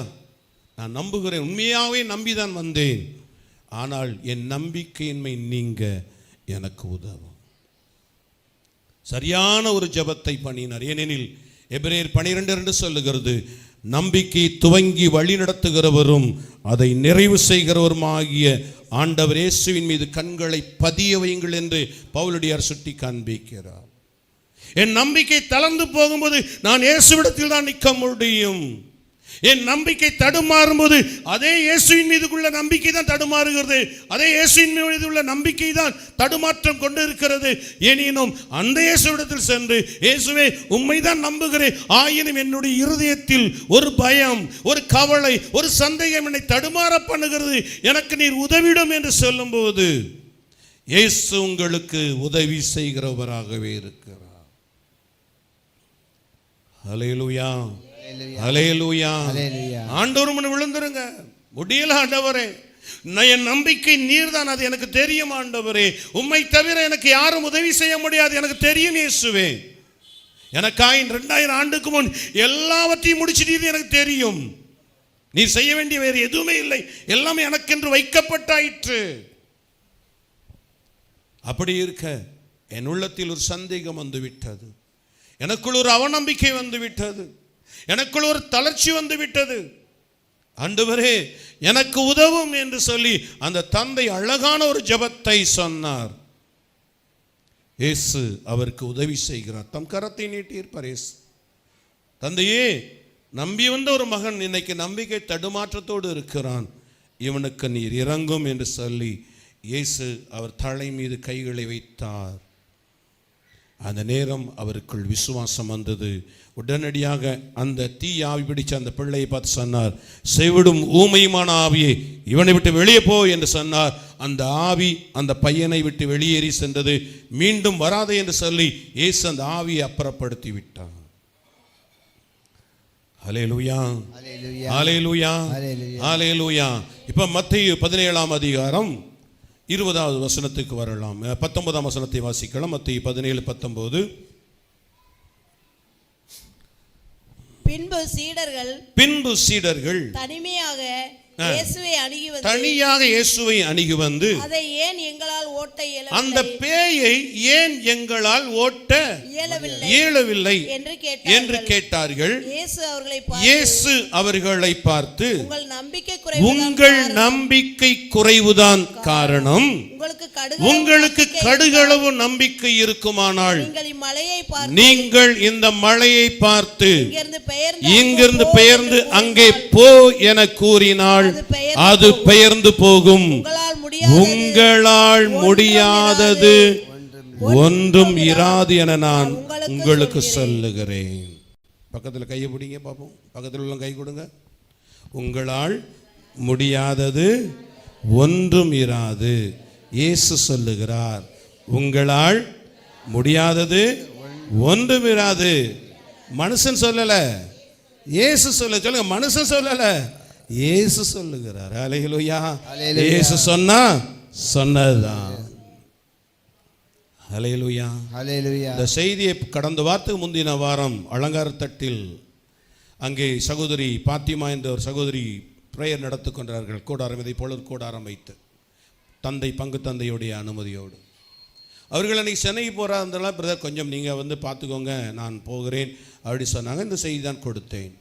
நான் நம்புகிறேன், உண்மையாகவே நம்பிதான் வந்தேன், ஆனால் என் நம்பிக்கையின்மை நீங்க எனக்கு உதவும். சரியான ஒரு ஜெபத்தை பண்ணினார். ஏனெனில் எபிரேயர் 12:2 சொல்லுகிறது, நம்பிக்கை துவங்கி வழி நடத்துகிறவரும் அதை நிறைவு செய்கிறவருமாகிய ஆண்டவர் இயேசுவின் மீது கண்களை பதிய வையுங்கள் என்று பவுலடியார் சுட்டி காண்பிக்கிறார். என் நம்பிக்கை தளர்ந்து போகும்போது நான் இயேசுவிடத்தில் தான் நிற்க முடியும். என் நம்பிக்கை தடுமாறும் போது அதே இயேசுவின் மீதுள்ள நம்பிக்கை தான் தடுமாறுகிறது, அதே இயேசுவின் மீது உள்ள நம்பிக்கை தான் தடுமாற்றம் கொண்டு இருக்கிறது. எனினும் அந்த இயேசுவிடத்தில் சென்று, இயேசுவே உம்மைதான் நம்புகிறேன், ஆயினும் என்னுடைய இருதயத்தில் ஒரு பயம், ஒரு கவலை, ஒரு சந்தேகம் என்னை தடுமாற பண்ணுகிறது, எனக்கு நீர் உதவிடும் என்று சொல்லும்போது இயேசு உங்களுக்கு உதவி செய்கிறவராகவே இருக்கிறார். ஹல்லேலூயா, ஹல்லேலூயா. ஆண்டவர் முன் விழுந்துருங்க. முடியல ஆண்டவரே, என் நம்பிக்கை நீர்தான், அது எனக்கு தெரியும் ஆண்டவரே, உம்மை தவிர எனக்கு யாரும் உதவி செய்ய முடியாது, எனக்கு தெரியும் இயேசுவே. எனக்காய் 2000 ஆண்டுக்கு முன் எல்லாவற்றையும் முடிச்சிட்டீர்கள், எனக்கு தெரியும். நீர் செய்ய வேண்டிய வேறு எதுவுமே இல்லை, எல்லாமே எனக்கென்று வைக்கப்பட்டாயிற்று. அப்படி இருக்க என் உள்ளத்தில் ஒரு சந்தேகம் வந்து விட்டது, எனக்குள் ஒரு அவநம்பிக்கை வந்து விட்டது, எனக்குள் ஒரு தளர்ச்சி வந்து விட்டது. ஆண்டவரே எனக்கு உதவும் என்று சொல்லி அந்த தந்தை அழகான ஒரு ஜெபத்தை சொன்னார். இயேசு அவருக்கு உதவி செய்கிறார். தம் கரத்தை நீட்டியிருப்பார். இயேசு, தந்தையே, நம்பி வந்த ஒரு மகன் இன்னைக்கு நம்பிக்கை தடுமாற்றத்தோடு இருக்கிறான், இவனுக்கு நீர் இறங்கும் என்று சொல்லி இயேசு அவர் தலை மீது கைகளை வைத்தார். அந்த நேரம் அவருக்குள் விசுவாசம் வந்தது. உடனடியாக அந்த தீயாவி பிடிச்ச அந்த பிள்ளையை பார்த்து சொன்னார், செவிடும் ஊமையுமான ஆவியே இவனை விட்டு வெளியே போ என்று சொன்னார். அந்த ஆவி அந்த பையனை விட்டு வெளியேறி சென்றது. மீண்டும் வராதே என்று சொல்லி இயேசு அந்த ஆவியை அப்புறப்படுத்தி விட்டார். ஹல்லேலூயா, ஹல்லேலூயா, ஹல்லேலூயா. இப்ப மத்தேயு 17ஆம் அதிகாரம் 20வது வசனத்துக்கு வரலாம். 19ஆம் வசனத்தை வாசிக்கலாம். மத்தேயு 17:19. பின்பு சீடர்கள் தனிமையாக இயேசுவை அணுகி வந்து அதை ஏன் எங்களால் ஓட்ட இயலவில்லை, அந்த பேயை ஏன் எங்களால் ஓட்ட இயலவில்லை என்று கேட்டார்கள். இயேசு அவர்களை பார்த்து, உங்கள் நம்பிக்கை குறைவுதான் காரணம். உங்களுக்கு கடுகளவு நம்பிக்கை இருக்குமானால் நீங்கள் இந்த மலையை பார்த்து இங்கிருந்து பெயர்ந்து அங்கே போ என கூறினால் அது பெயர்ந்து போகும். உங்களால் முடியாதது ஒன்றும் இராது என நான் உங்களுக்கு சொல்லுகிறேன். பக்கத்தில் கையை பிடிங்க பாப்போம். பக்கத்தில் உள்ள கை கொடுங்க. உங்களால் முடியாதது ஒன்றும் இராது. இயேசு சொல்லுகிறார், உங்களால் முடியாதது ஒன்றும் இராது. மனுஷன் சொல்லல, இயேசு சொல்லுங்க. மனுஷன் சொல்லல, இயேசு சொல்லுகிறார். ஹல்லேலூயா. இயேசு சொன்னதுதான். ஹல்லேலூயா, ஹல்லேலூயா. இந்த செய்தியை கடந்த வாரத்துக்கு முந்தின வாரம் அலங்கார தட்டில் அங்கே சகோதரி பாத்திமா என்ற ஒரு சகோதரி பிரேயர் நடத்தி கொண்டார்கள். கூடாரம், இதை போல ஒரு கூடாரம் வைத்து பங்கு தந்தையுடைய அனுமதியோடு. அவர்கள் அன்றைக்கி சென்னை போகிறாருந்தால, பிரதர் கொஞ்சம் நீங்கள் வந்து பார்த்துக்கோங்க, நான் போகிறேன் அப்படி சொன்னாங்க. இந்த செய்தி தான் கொடுத்தேன்.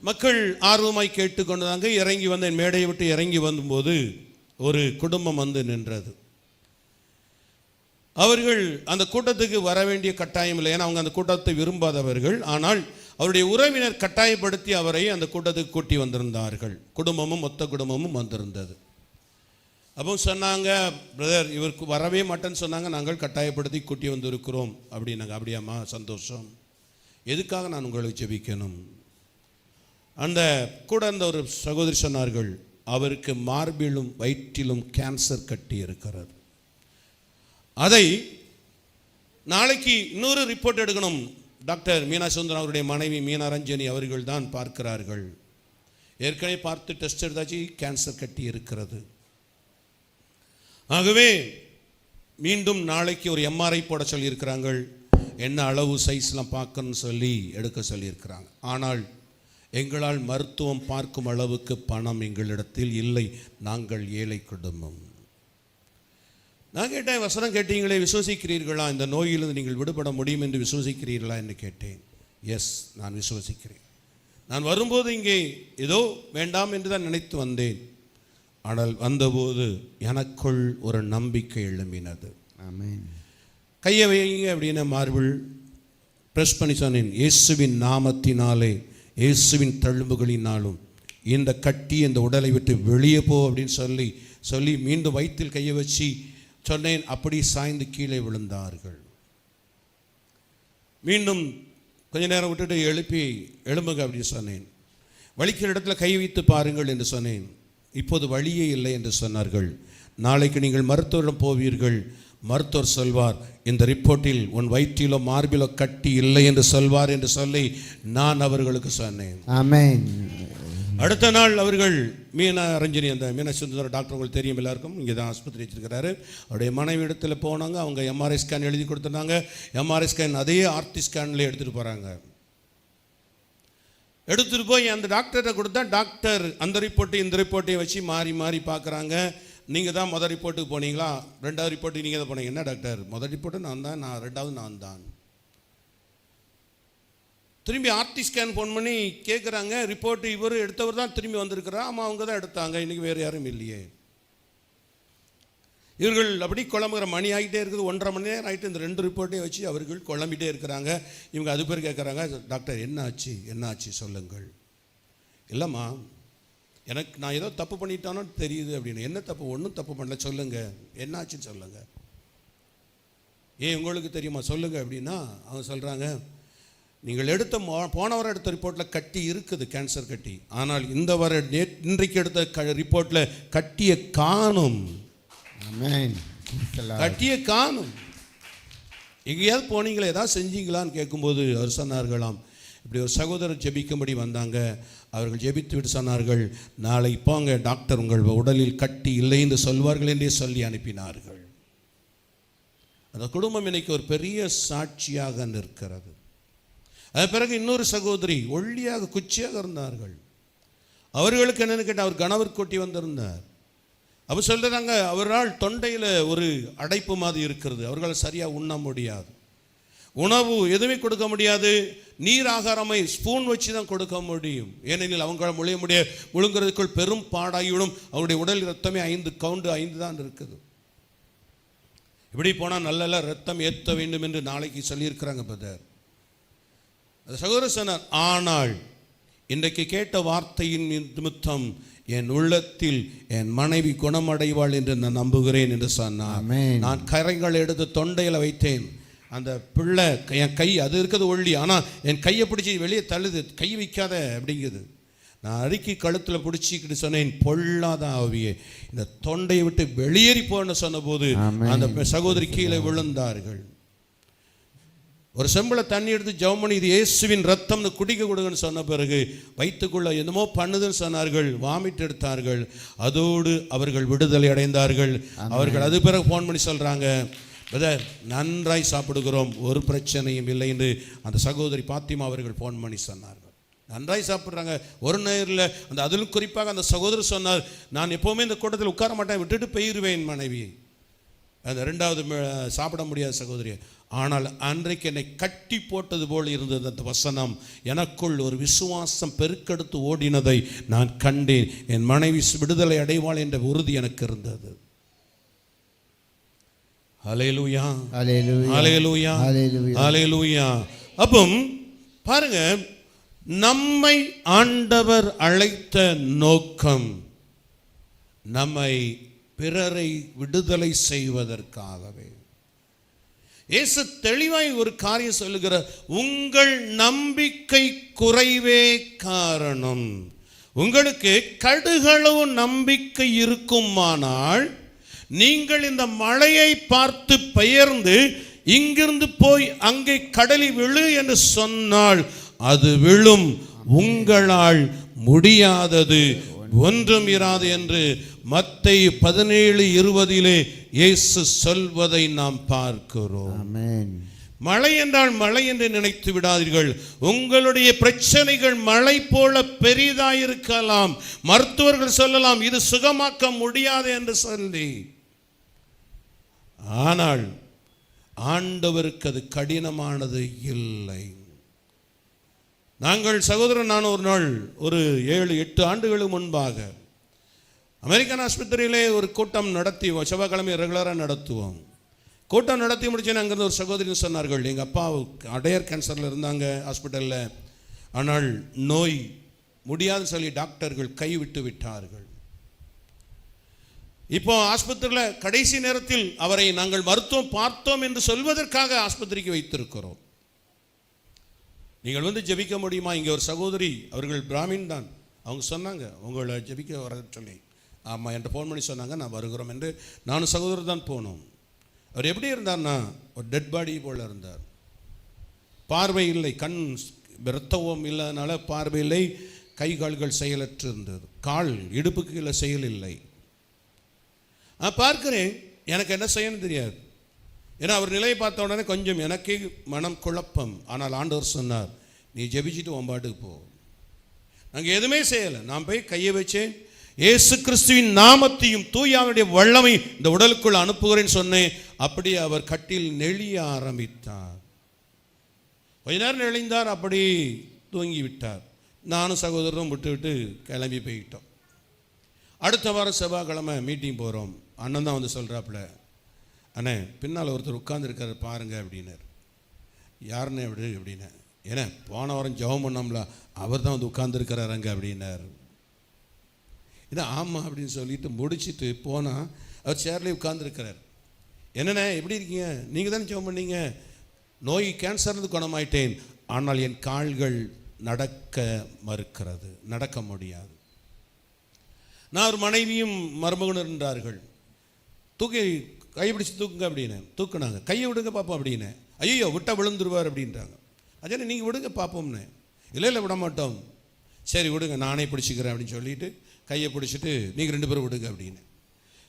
மக்கள் ஆர்வமாய் கேட்டுக்கொண்டதாங்க. இறங்கி வந்து என் மேடையை விட்டு இறங்கி வந்தபோது ஒரு குடும்பம் வந்து நின்றது. அவர்கள் அந்த கூட்டத்துக்கு வர வேண்டிய கட்டாயம் இல்லை, ஏன்னா அவங்க அந்த கூட்டத்தை விரும்பாதவர்கள். ஆனால் அவருடைய உறவினர் கட்டாயப்படுத்தி அவரை அந்த கூட்டத்துக்கு கூட்டி வந்திருந்தார்கள். குடும்பமும் மொத்த குடும்பமும் வந்திருந்தது. அப்போ சொன்னாங்க, பிரதர் இவருக்கு வரவே மாட்டேன்னு சொன்னாங்க, நாங்கள் கட்டாயப்படுத்தி கூட்டி வந்திருக்கிறோம் அப்படின்னாங்க. அப்படியாம்மா, சந்தோஷம். எதுக்காக நான் உங்களை ஜெபிக்கணும்? அந்த கூட அந்த ஒரு சகோதரி சொன்னார்கள், அவருக்கு மார்பிலும் வயிற்றிலும் கேன்சர் கட்டி இருக்கிறது. அதை நாளைக்கு இன்னொரு ரிப்போர்ட் எடுக்கணும். டாக்டர் மீனா சுந்தரம் அவருடைய மனைவி மீனா ரஞ்சனி அவர்கள் தான் பார்க்கிறார்கள். ஏற்கனவே பார்த்து டெஸ்ட் எடுத்தாச்சு, கேன்சர் கட்டி இருக்கிறது. ஆகவே மீண்டும் நாளைக்கு ஒரு எம்ஆர்ஐ போட சொல்லியிருக்கிறாங்க. என்ன அளவு சைஸ்லாம் பார்க்கணும்னு சொல்லி எடுக்க சொல்லியிருக்கிறாங்க. ஆனால் எங்களால் மருத்துவம் பார்க்கும் அளவுக்கு பணம் எங்களிடத்தில் இல்லை, நாங்கள் ஏழை குடும்பம். நான் கேட்டேன், வசனம் கேட்டீங்களே, விசுவசிக்கிறீர்களா? இந்த நோயிலிருந்து நீங்கள் விடுபட முடியும் என்று விசுவசிக்கிறீர்களா என்று கேட்டேன். எஸ், நான் விசுவசிக்கிறேன். நான் வரும்போது இங்கே ஏதோ வேண்டாம் என்று தான் நினைத்து வந்தேன். ஆனால் வந்தபோது எனக்குள் ஒரு நம்பிக்கை எழும்பினது. ஆமென். கையை வைங்க அப்படின்னு மார்பிள் ப்ரெஸ் பண்ணி சொன்னேன், இயேசுவின் நாமத்தினாலே, இயேசுவின் தழும்புகளினாலும் இந்த கட்டி இந்த உடலை விட்டு வெளியே போ அப்படின்னு சொல்லி மீண்டும் வயிற்றில் கையை வச்சு சொன்னேன். அப்படி சாய்ந்து கீழே விழுந்தார்கள். மீண்டும் கொஞ்ச நேரம் விட்டுட்டு எழும்புங்க அப்படின்னு சொன்னேன். வலிக்கிற இடத்துல கை வைத்து பாருங்கள் என்று சொன்னேன். இப்போது வழியே இல்லை என்று சொன்னார்கள். நாளைக்கு நீங்கள் மருத்துவரிடம் போவீர்கள். மருத்துவர் சொல்வார், இந்த ரிப்போர்ட்டில் உன் வயிற்றிலோ மார்பிலோ கட்டி இல்லை என்று சொல்வார் என்று சொல்லி நான் அவர்களுக்கு சொன்னேன். ஆமென். அடுத்த நாள் அவர்கள் மீனா ரஞ்சனி, அந்த மீனா சுந்தர டாக்டர் உங்களுக்கு தெரியும் எல்லாருக்கும், இங்கே தான் ஆஸ்பத்திரி வச்சிருக்கிறாரு. அவருடைய மனைவி இடத்துல போனாங்க. அவங்க எம்ஆர்ஐ ஸ்கேன் எழுதி கொடுத்துருந்தாங்க. எம்ஆர்ஐ ஸ்கேன் அதே ஆர்டி ஸ்கேனில் எடுத்துகிட்டு போகிறாங்க. எடுத்துகிட்டு போய் அந்த டாக்டர்கிட்ட கொடுத்தா டாக்டர் அந்த ரிப்போர்ட்டு இந்த ரிப்போர்ட்டையும் வச்சு மாறி மாறி பார்க்குறாங்க. நீங்கள் தான் முதல் ரிப்போர்ட்டுக்கு போனீங்களா, ரெண்டாவது ரிப்போர்ட்டுக்கு நீங்கள் தான் போனீங்க. என்ன டாக்டர், முதல் ரிப்போர்ட்டு நான் தான், ரெண்டாவது நான் தான். திரும்பி ஆர்டி ஸ்கேன் ஃபோன் பண்ணி கேட்குறாங்க, ரிப்போர்ட்டு இவர் எடுத்தவர் தான் திரும்பி வந்திருக்கிறா. ஆமாம், அவங்க தான் எடுத்தாங்க, இன்றைக்கி வேறு யாரும் இல்லையே. இவர்கள் அப்படி குழம்புகிற மணி ஆகிட்டே இருக்குது. 1.5 மணி நேரம் ஆகிட்டு இந்த 2 ரிப்போர்ட்டையும் வச்சு அவர்கள் குழம்பிட்டே இருக்கிறாங்க. இவங்க அது பேர் கேட்குறாங்க, டாக்டர் என்ன ஆச்சு சொல்லுங்கள். இல்லைம்மா, எனக்கு நான் ஏதோ தப்பு பண்ணிட்டானோ தெரியுது அப்படின்னு. என்ன தப்பு? ஒன்றும் தப்பு பண்ணல, சொல்லுங்கள், என்ன ஆச்சுன்னு சொல்லுங்கள். உங்களுக்கு தெரியுமா சொல்லுங்கள் அப்படின்னா அவங்க சொல்கிறாங்க, நீங்கள் எடுத்த போன வாரம் எடுத்த ரிப்போர்ட்டில் கட்டி இருக்குது, கேன்சர் கட்டி. ஆனால் இந்த வாரம் இன்றைக்கு எடுத்த ரிப்போர்ட்டில் கட்டியை காணும். கட்டியை காணும். எங்கேயாவது போனீங்களா, ஏதாவது செஞ்சீங்களான்னு கேட்கும்போது அவர் சொன்னார்களாம், இப்படி ஒரு சகோதரர் ஜெபிக்கும்படி வந்தாங்க. அவர்கள் ஜெபித்து விட்டு சொன்னார்கள், நாளை போங்க டாக்டர் உங்கள் உடலில் கட்டி இல்லை என்று சொல்வார்கள் என்றே சொல்லி அனுப்பினார்கள். அந்த குடும்பம் இன்னைக்கு ஒரு பெரிய சாட்சியாக நிற்கிறது. அது பிறகு இன்னொரு சகோதரி ஒல்லியாக குச்சியாக இருந்தார்கள். அவர்களுக்கு என்னென்னு கேட்டால் அவர் கணவர் கொட்டி வந்திருந்தார். அவர் சொல்கிறாங்க, அவரால் தொண்டையில் ஒரு அடைப்பு மாதிரி இருக்கிறது, அவர்களால் சரியாக உண்ண முடியாது, உணவு எதுவுமே கொடுக்க முடியாது, நீர் ஆகாரமை ஸ்பூன் வச்சு தான் கொடுக்க முடியும். ஏனெனில் அவங்களால் முழிய முடியாது, முழுங்குறதுக்குள் பெரும் பாடாகிவிடும். அவருடைய உடல் ரத்தமே 5 தான் இருக்குது. இப்படி போனால் நல்ல ரத்தம் ஏற்ற வேண்டும் என்று நாளைக்கு சொல்லியிருக்கிறாங்க பிரதர். அந்த சகோதரர் சொன்னார், ஆனால் இன்றைக்கு கேட்ட வார்த்தையின் நிமித்தம் என் உள்ளத்தில் என் மனைவி குணமடைவாள் என்று நான் நம்புகிறேன் என்று சொன்னார். நான் கரைகள் எடுத்து தொண்டையில் வைத்தேன். அந்த பிள்ளை என் கை அது இருக்கிறது ஒல்லி, ஆனால் என் கையை பிடிச்சி வெளியே தள்ளுது, கை வைக்காத அப்படிங்குது. நான் அறுக்கி கழுத்தில் பிடிச்சிக்கிட்டு சொன்னேன், பொல்லாத ஆவியே இந்த தொண்டையை விட்டு வெளியேறி போன்னு சொன்னபோது அந்த சகோதரி கீழே விழுந்தார்கள். ஒரு செம்பளை தண்ணி எடுத்து ஜெபம் பண்ணி இது இயேசுவின் ரத்தம்னு குடிக்க கொடுங்கன்னு சொன்ன பிறகு வயிற்றுக்குள்ள என்னமோ பண்ணுதுன்னு சொன்னார்கள், வாமிட் எடுத்தார்கள். அதோடு அவர்கள் விடுதலை அடைந்தார்கள். அவர்கள் அது பிறகு ஃபோன் பண்ணி சொல்கிறாங்க, பிரதர் நன்றாய் சாப்பிடுகிறோம், ஒரு பிரச்சனையும் இல்லை என்று அந்த சகோதரி பாத்திமா அவர்கள் ஃபோன் பண்ணி சொன்னார்கள். நன்றாய் சாப்பிட்றாங்க, ஒரு நேரில் அந்த அதிலும் குறிப்பாக அந்த சகோதரர் சொன்னார், நான் எப்போவுமே இந்த கூட்டத்தில் உட்கார மாட்டேன், விட்டுட்டு போயிடுவேன் மனைவியை. அந்த 2வது சாப்பிட முடியாத சகோதரி. ஆனால் அன்றைக்கு என்னை கட்டி போட்டது போல் இருந்தது அந்த வசனம். எனக்குள் ஒரு விசுவாசம் பெருக்கெடுத்து ஓடினதை நான் கண்டேன். என் மனைவி விடுதலை அடைவாள் என்ற உறுதி எனக்கு இருந்தது. ஹல்லேலூயா, ஹல்லேலூயா, ஹல்லேலூயா. அப்போ பாருங்க, நம்மை ஆண்டவர் அழைத்த நோக்கம் நம்மை பிறரை விடுதலை செய்வதற்காகவே. இயேசு தெளிவாய் ஒரு காரியம் சொல்லுகிறார், உங்கள் நம்பிக்கை குறைவே காரணம். உங்களுக்கு கடுகளவு நம்பிக்கை இருக்குமானால் நீங்கள் இந்த மழையை பார்த்து பெயர்ந்து இங்கிருந்து போய் அங்கே கடலில் விழு என்று சொன்னால் அது விழும், உங்களால் முடியாதது ஒன்றும் இராது என்று மத்தேயு 17:20 இயேசு சொல்வதை நாம் பார்க்கிறோம். மழை என்றால் மழை என்று நினைத்து விடாதீர்கள். உங்களுடைய பிரச்சனைகள் மழை போல பெரிதாயிருக்கலாம். மருத்துவர்கள் சொல்லலாம் இது சுகமாக்க முடியாது என்று சொல்லி, ஆனால் ஆண்டவருக்கு அது கடினமானது இல்லை. நாங்கள் சகோதரன் நான் ஒரு நாள் ஒரு 7-8 ஆண்டுகளுக்கு முன்பாக அமெரிக்கன் ஆஸ்பத்திரியிலே ஒரு கூட்டம் நடத்தி, செவ்வாய்க்கிழமை ரெகுலராக நடத்துவோம். கூட்டம் நடத்தி முடிச்சேன்னு அங்கேருந்து ஒரு சகோதரி சொன்னார்கள், எங்கள் அப்பா அடையர் கேன்சரில் இருந்தாங்க ஹாஸ்பிட்டலில், ஆனால் நோய் முடியாதுன்னு சொல்லி டாக்டர்கள் கைவிட்டு விட்டார்கள். இப்போ ஆஸ்பத்திரியில் கடைசி நேரத்தில் அவரை நாங்கள் மருத்துவம் பார்த்தோம் என்று சொல்வதற்காக ஆஸ்பத்திரிக்கு வைத்திருக்கிறோம். நீங்கள் வந்து ஜெபிக்க முடியுமா? இங்கே ஒரு சகோதரி, அவர்கள் பிராமின் தான், அவங்க சொன்னாங்க உங்களை ஜெபிக்க வர சொல்லி. ஆமாம், என்கிட்ட ஃபோன் பண்ணி சொன்னாங்க, நான் வருகிறோம் என்று. நானும் சகோதரர் தான் போனோம். அவர் எப்படி இருந்தார்னா ஒரு டெட் பாடி போல் இருந்தார். பார்வை இல்லை, கண் இரத்தவம் இல்லாதனால பார்வை இல்லை, கை கால்கள் செயலற்று இருந்தது, கால் இடுப்புக்கு இல்லை செயல் இல்லை. பார்க்கிறேன், எனக்கு என்ன செய்யணும்னு தெரியாது. ஏன்னா அவர் நிலையை பார்த்த உடனே கொஞ்சம் எனக்கே மனம் குழப்பம். ஆனால் ஆண்டவர் சொன்னார், நீ ஜெபிச்சுட்டு உன்பாட்டுக்கு போ. நாங்கள் எதுவுமே செய்யலை. நான் போய் கையை வச்சேன், இயேசு கிறிஸ்துவின் நாமத்தையும் தூயாவுடைய வல்லமை இந்த உடலுக்குள் அனுப்புகிறேன்னு சொன்னேன். அப்படியே அவர் கட்டில் நெளிய ஆரம்பித்தார். கொஞ்ச நேரம் நெளிந்தார், அப்படி தூங்கி விட்டார். நானும் சகோதரரும் விட்டு கிளம்பி போய்கிட்டோம். அடுத்த வாரம் செவ்வாய்க்கிழமை மீட்டிங் போகிறோம். அண்ணன் தான் வந்து சொல்கிறாப்புல, அண்ணே பின்னால் ஒருத்தர் உட்கார்ந்துருக்காரு பாருங்க அப்படின்னார். யாருண்ணே அப்படி அப்படின்னா, ஏன்னா போன வாரம் ஜெபம் பண்ணோம்ல, அவர் தான் வந்து உட்கார்ந்துருக்கிறாருங்க அப்படின்னார். ஏன்னா ஆமாம் அப்படின்னு சொல்லிட்டு முடிச்சுட்டு போனால் அவர் சேர்லேயே உட்கார்ந்துருக்கிறார். என்னண்ணே எப்படி இருக்கீங்க? நீங்கள் தானே ஜெபம் பண்ணீங்க, நோய் கேன்சர்னு குணமாயிட்டேன், ஆனால் என் கால்கள் நடக்க மறுக்கிறது, நடக்க முடியாது. நான் ஒரு மனைவியும் மருமகனும் இருந்தார்கள். தூக்கி கைப்பிடிச்சு தூக்குங்க அப்படின்னு தூக்குனாங்க. கையை விடுங்க பார்ப்போம் அப்படின்னு. ஐயோ விட்டா விழுந்துருவார் அப்படின்றாங்க. அதே நீங்கள் விடுங்க பார்ப்போம்னு. இல்லை விட மாட்டோம். சரி விடுங்க, நானே பிடிச்சிக்கிறேன் அப்படின்னு சொல்லிட்டு கையை பிடிச்சிட்டு நீங்கள் 2 பேரும் விடுங்க அப்படின்னு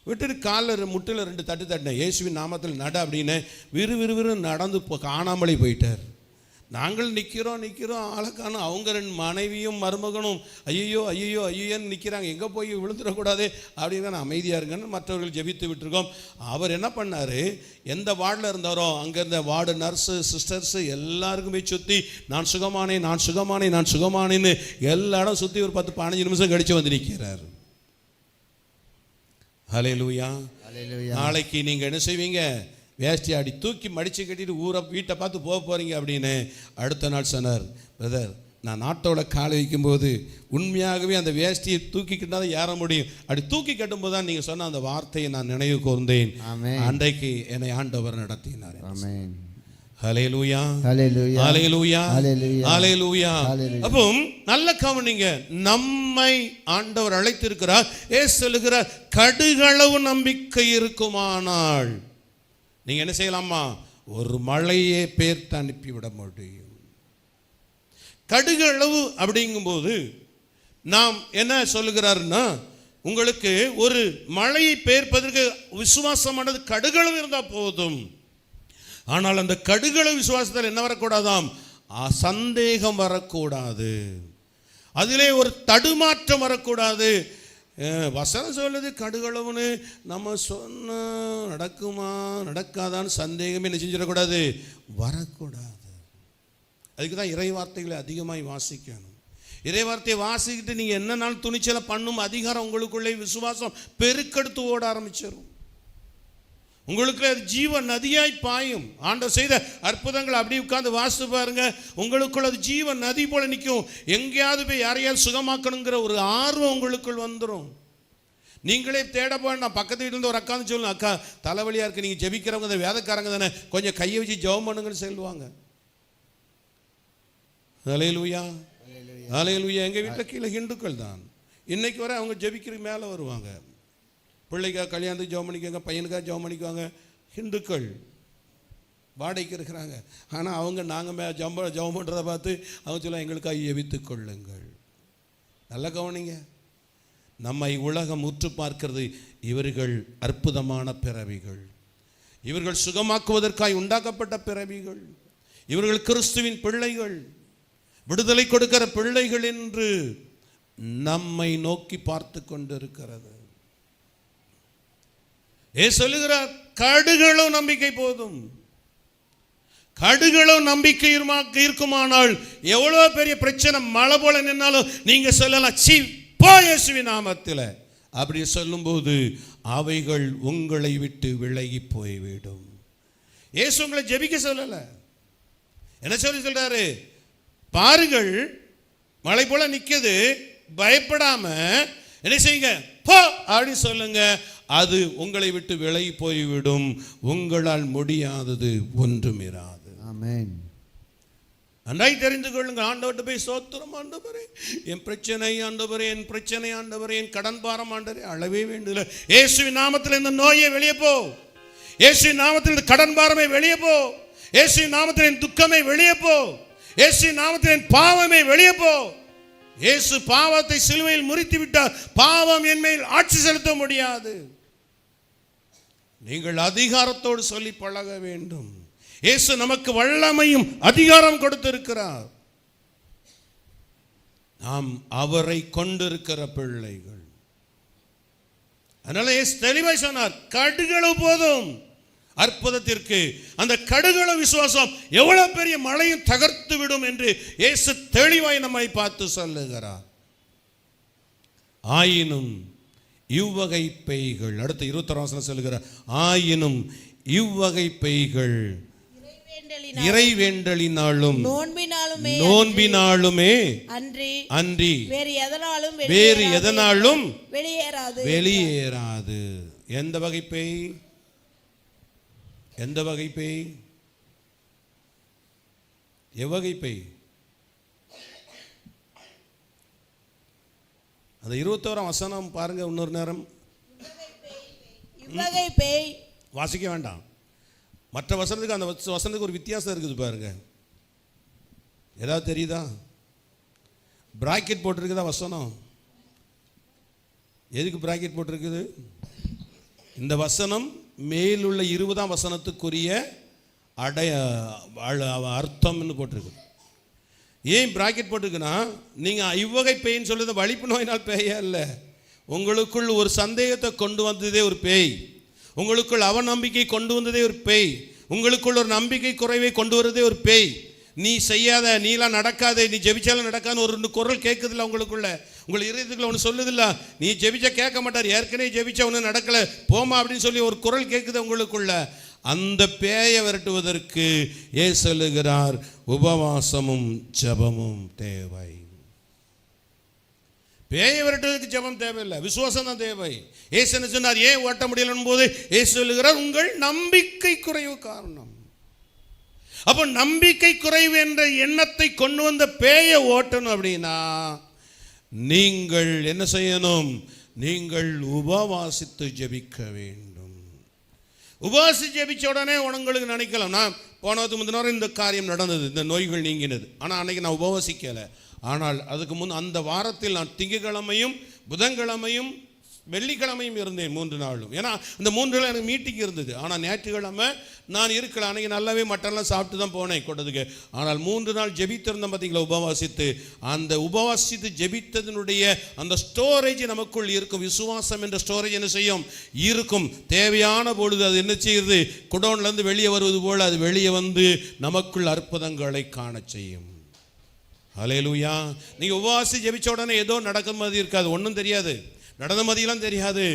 விட்டுட்டு காலில் முட்டில் 2 தட்டு தட்டினேன். இயேசுவின் நாமத்தில் நட அப்படின்னு விறுவிறுவிறு நடந்து காணாமலே போயிட்டார். நாங்கள் நிற்கிறோம் ஆளக்கானும். அவங்க 2 மனைவியும் மருமகனும் ஐயோ ஐயோன்னு நிற்கிறாங்க. எங்கே போய் விழுந்துடக்கூடாது அப்படின்னு நான் அமைதியாக இருங்கன்னு மற்றவர்கள் ஜெபித்து விட்டுருக்கோம். அவர் என்ன பண்ணார், எந்த வார்டில் இருந்தாரோ அங்கே இருந்த வார்டு நர்ஸு சிஸ்டர்ஸு எல்லாருக்குமே சுற்றி நான் சுகமானேன்னு எல்லா இடம் சுற்றி ஒரு 10-15 நிமிஷம் கழித்து வந்து நிற்கிறார். ஹல்லேலூயா. நாளைக்கு நீங்கள் என்ன செய்வீங்க, வேஷ்டி அடி தூக்கி மடித்து கட்டிட்டு வீட்டை பார்த்து போக போகிறீங்க அப்படின்னு. அடுத்த நாள் சொன்னார், பிரதர் நான் நாட்டோட காலை வைக்கும்போது உண்மையாகவே அந்த வேஷ்டியை தூக்கிக்கிட்டு தான் ஏற முடியும். அப்படி தூக்கி கட்டும்போது தான் நீங்கள் சொன்ன அந்த வார்த்தையை நான் நினைவு கூர்ந்தேன். அன்றைக்கு என்னை ஆண்டவர் நடத்தினார். ஹல்லேலூயா ஹல்லேலூயா ஹல்லேலூயா ஹல்லேலூயா. அப்போ நல்ல கவனிங்க, நம்மை ஆண்டவர் அழைத்திருக்கிறார். ஏசு சொல்லுகிறார், கடுகளவு நம்பிக்கை இருக்குமானால் நீங்க என்ன செய்யலாமா, ஒரு மழையே பேர்த்து அனுப்பிவிட முடியும். கடுகளவு அப்படிங்கும்போது நாம் என்ன சொல்லுகிறாருன்னா, உங்களுக்கு ஒரு மழையை பெயர்ப்பதற்கு விசுவாசமானது கடுகளவு இருந்தால் போதும். ஆனால் அந்த கடுகளவு விசுவாசத்தில் என்ன வரக்கூடாதாம், சந்தேகம் வரக்கூடாது, அதிலே ஒரு தடுமாற்றம் வரக்கூடாது. வசனம் சொல்லுது கடுகளவுன்னு, நம்ம சொன்ன நடக்குமா நடக்காதான்னு சந்தேகமே என்ன செஞ்சிடக்கூடாது, வரக்கூடாது. அதுக்கு தான் இறை வார்த்தைகளை அதிகமாக வாசிக்கணும். இறை வார்த்தையை வாசிக்கிட்டு நீங்கள் என்ன நாள் துணிச்சலை பண்ணும் அதிகாரம் உங்களுக்குள்ளே விசுவாசம் பெருக்கெடுத்து ஓட ஆரம்பிச்சிடும். உங்களுக்கு ஜீவ நதியாய் பாயும். ஆண்டவர் செய்த அற்புதங்களை அப்படி உட்கார்ந்து வாசித்து பாருங்க, உங்களுக்குள்ள அது ஜீவ நதி போல நிற்கும். எங்கேயாவது போய் யாரையாவது சுகமாக்கணுங்கிற ஒரு ஆர்வம் உங்களுக்குள் வந்துடும். நீங்களே தேட போனா பக்கத்து வீட்டில் ஒரு அக்கான்னு சொல்லணும், அக்கா தலைவலியாக இருக்குது, நீங்கள் ஜெபிக்கிறவங்க அந்த வேதக்காரங்க தானே, கொஞ்சம் கையை வச்சு ஜெபம் பண்ணுங்கன்னு சொல்லுவாங்க. ஹல்லேலூயா ஹல்லேலூயா. எங்கள் வீட்டில் கீழே ஹிந்துக்கள் தான், இன்னைக்கு வரை அவங்க ஜெபிக்கிறதுக்கு மேலே வருவாங்க. பிள்ளைக்காக கல்யாணத்துக்கு ஜெபம் பண்ணிக்குவாங்க, பையனுக்காக ஜெபம் பண்ணிக்குவாங்க. ஹிந்துக்கள் வாடகைக்கு இருக்கிறாங்க. ஆனால் அவங்க நாங்கள் ஜெபம் பண்ணுறதை பார்த்து அவங்க சொல்ல எங்களுக்காக ஜெபித்து கொள்ளுங்கள். நல்ல கவனிங்க, நம்மை உலகம் உற்று பார்க்கிறது, இவர்கள் அற்புதமான பிறவிகள், இவர்கள் சுகமாக்குவதற்காக உண்டாக்கப்பட்ட பிறவிகள், இவர்கள் கிறிஸ்துவின் பிள்ளைகள், விடுதலை கொடுக்கிற பிள்ளைகள் என்று நம்மை நோக்கி பார்த்து கொண்டிருக்கிறது. சொல்லுகிறார், கடுகளவு நம்பிக்கை போதும். கடுகளவு நம்பிக்கை இருக்குமானால் எவ்வளோ பெரிய பிரச்சனை மழை போல நின்னாலும் நீங்க சொல்லலாம், சீ போ இயேசுவின் நாமத்தில். அப்படி சொல்லும்போது அவைகள் உங்களை விட்டு விலகி போய்விடும். இயேசு உங்களை ஜெபிக்க சொல்லல. என்ன சொல்றாரு பாருங்கள், மழை போல நிற்குது, பயப்படாம என்ன செய்யுங்க, போ அப்படி சொல்லுங்க. அது உங்களை விட்டு விலகி போய்விடும். உங்களால் முடியாதது ஒன்றும் இராது. ஆமென். நன்றாய் தெரிந்து கொள்ளுங்க. ஆண்டவர்கிட்ட போய் ஸ்தோத்திரம், ஆண்டவரே என் பிரச்சனை, ஆண்டவரே என் பிரச்சனை, ஆண்டவரே என் கடன் பாரம், ஆண்டவரே அளவே வேண்டியதில்லை. இயேசுவின் நாமத்தில் இந்த நோயை வெளியே போ, இயேசுவின் நாமத்தில் இந்த கடன் பாரமே வெளியே போ, இயேசுவின் நாமத்தில் என் துக்கமே வெளியே போ, இயேசுவின் நாமத்தில் என் பாவமே வெளியே போ. இயேசு பாவத்தை சிலுவையில் முறித்து விட்டார். பாவம் என் மேல் ஆட்சி செலுத்த முடியாது. நீங்கள் அதிகாரத்தோடு சொல்லி பழக வேண்டும். இயேசு நமக்கு வல்லமையும் அதிகாரம் கொடுத்திருக்கிறார். நாம் அவரை கொண்டிருக்கிற பிள்ளைகள். அதனால இயேசு தெளிவாய் சொன்னார், கடுகளவு போதும் அற்புதத்திற்கு. அந்த கடுகளவு விசுவாசம் எவ்வளவு பெரிய மழையும் தகர்த்து விடும் என்று இயேசு தெளிவாய் நம்மை பார்த்து சொல்லுகிறார். ஆயினும் இவ்வகை பெய்கள், அடுத்த 21 வசனம் சொல்லுகிறார், ஆயினும் இவ்வகை பெய்கள் இறைவேண்டலினாலும் நோன்பினாலுமே அன்றி வேறு எதனாலும் வெளியேறாது. எந்த வகை பெய்? எந்த வகை பேய்? எவ்வகை பேய்? அந்த 21ஆம் வசனம் பாருங்க இன்னொரு நேரம். இவ்வகை பேய் வாசிக்க வேண்டாம். மற்ற வசனத்துக்கு அந்த வசனத்துக்கு ஒரு வித்தியாசம் இருக்குது பாருங்க. ஏதாவது தெரியுதா? பிராக்கெட் போட்டிருக்குதா வசனம்? எதுக்கு பிராக்கெட் போட்டிருக்குது? இந்த வசனம் மேலுள்ள 20ஆம் வசனத்துக்குரிய அர்த்தம்னு போட்டிருக்கு. ஏன் பிராக்கெட் போட்டிருக்குன்னா, நீங்கள் இவ்வகை பேய்ன்னு சொல்லுறது வலிப்பு நோயினால் பேயா இல்லை. உங்களுக்குள் ஒரு சந்தேகத்தை கொண்டு வந்ததே ஒரு பேய். உங்களுக்குள் அவநம்பிக்கை கொண்டு வந்ததே ஒரு பேய். உங்களுக்குள் ஒரு நம்பிக்கை குறைவை கொண்டு வரதே ஒரு பேய். நீ செய்யாத, நீலாம் நடக்காத, நீ ஜெபிச்சாலும் நடக்காதுன்னு ஒரு குரல் கேட்குதில்ல உங்களுக்குள்ள. உங்கள் இதயத்துக்குள்ள ஒன்று சொல்லுதில்ல, நீ ஜெபிச்சா கேட்க மாட்டார், ஏற்கனவே ஜெபிச்சா ஒன்றும் நடக்கலை போமா அப்படின்னு சொல்லி ஒரு குரல் கேட்குது உங்களுக்குள்ள. அந்த பேயை விரட்டுவதற்கு ஏன் சொல்லுகிறார்? உபவாசமும் ஜெபமும் தேவை. பேயை விரட்டுவதற்கு ஜெபம் தேவையில்லை, விசுவாசம் தான் தேவை. ஏசு என்ன சொன்னார்? ஏன் ஓட்ட முடியலன்னு போது ஏசு சொல்லுகிறார், உங்கள் நம்பிக்கை குறைவு காரணம். அப்போ நம்பிக்கை குறைவு என்ற எண்ணத்தை கொண்டு வந்த பேயை ஓட்டணும் அப்படின்னா நீங்கள் என்ன செய்யணும்? நீங்கள் உபவாசித்து ஜெபிக்க வேண்டும். உபவாசி ஜெபிச்ச உடனே உங்களுக்கு நினைக்கலாம், நான் போனதுக்கு முந்தின வாரம் இந்த காரியம் நடந்தது, இந்த நோய்கள் நீங்கினது, ஆனால் அன்னைக்கு நான் உபவாசிக்கலை. ஆனால் அதுக்கு முன் அந்த வாரத்தில் நான் திங்கட்கிழமையும் புதன்கிழமையும் வெள்ளிக்கிழமையும் இருந்தேன் 3 நாளும். ஏன்னா இந்த 3 நாள் எனக்கு மீட்டிங் இருந்தது. ஆனால் ஞாயிற்றுக்கிழமை நான் இருக்கல. அன்றைக்கி நல்லாவே மட்டன்லாம் சாப்பிட்டு தான் போனேன் கொண்டதுக்கு. ஆனால் 3 நாள் ஜெபித்திருந்தேன் பார்த்தீங்களா, உபவாசித்து. அந்த உபவாசித்து ஜெபித்ததனுடைய அந்த ஸ்டோரேஜ் நமக்குள் இருக்கும். விசுவாசம் என்ற ஸ்டோரேஜ் என்ன செய்யும்? இருக்கும். தேவையான பொழுது அது என்ன செய்யுது? குடோன்லேருந்து வெளியே வருவது போல் அது வெளியே வந்து நமக்குள் அற்புதங்களை காண செய்யும். ஹல்லேலூயா. நீங்கள் உபவாசி ஜெபிச்ச உடனே ஏதோ நடக்கும் மாதிரி இருக்காது, ஒன்றும் தெரியாது, நடந்த மாதிரிலாம் தெரியாது.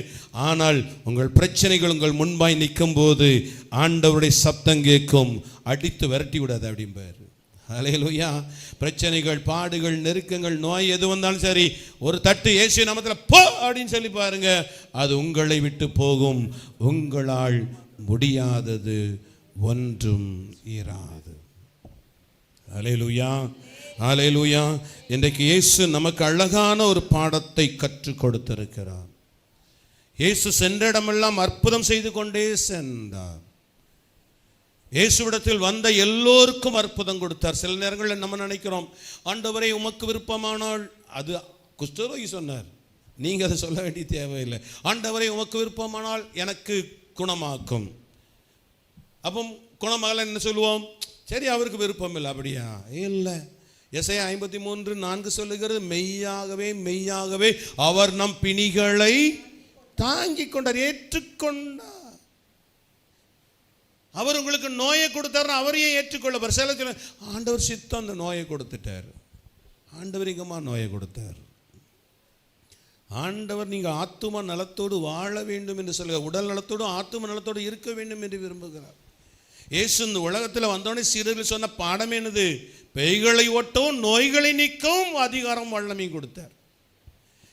ஆனால் உங்கள் பிரச்சனைகள் உங்கள் முன்பாய் நிற்கும் போது ஆண்டவருடைய சப்தம் கேட்கும், அடித்து விரட்டி விடாது அப்படிம்பார். ஹல்லேலூயா. பிரச்சனைகள், பாடுகள், நெருக்கங்கள், நோய் எது வந்தாலும் சரி, ஒரு தட்டு இயேசு நாமத்தில் போ அப்படின்னு சொல்லி பாருங்க, அது உங்களை விட்டு போகும். உங்களால் முடியாதது ஒன்றும் இராது. ஹல்லேலூயா, ஹல்லேலூயா. இன்றைக்கு இயேசு நமக்கு அழகான ஒரு பாடத்தை கற்றுக் கொடுத்திருக்கிறார். இயேசு சென்ற இடமெல்லாம் அற்புதம் செய்து கொண்டே சென்றார். இயேசுவிடத்தில் வந்த எல்லோருக்கும் அற்புதம் கொடுத்தார். சில நேரங்களில் நம்ம நினைக்கிறோம், ஆண்டவரே உமக்கு விருப்பமானால், அது குஷ்டரோகி சொன்னார், நீங்கள் அதை சொல்ல வேண்டிய தேவையில்லை. ஆண்டவரே உமக்கு விருப்பமானால் எனக்கு குணமாக்கும். அப்போ குணமாகல என்ன சொல்லுவோம்? சரி, அவருக்கு விருப்பம் இல்லை. அப்படியா? இல்லை. எசையா 53:4 சொல்லுகிறது, மெய்யாகவே மெய்யாகவே அவர் நம் பிணிகளை தாங்கிக் கொண்டார், ஏற்றுக்கொண்டார். அவர் உங்களுக்கு நோயை கொடுத்தார், அவரையே ஏற்றுக்கொள்ள. சில ஆண்டவர் சித்தம் அந்த நோயை கொடுத்துட்டார். ஆண்டவர் எங்கம்மா நோயை கொடுத்தார்? ஆண்டவர் நீங்கள் ஆத்தும நலத்தோடு வாழ வேண்டும் என்று சொல்லுகிறார். உடல் நலத்தோடு ஆத்தும நலத்தோடு இருக்க வேண்டும் என்று விரும்புகிறார். இயேசு இந்த உலகத்தில் வந்தோடனே சீடர்கள் சொன்ன பாடம் என்னது? பேய்களை ஓட்டவும் நோய்களை நீக்கவும் அதிகாரம் வல்லமையும் கொடுத்தார்.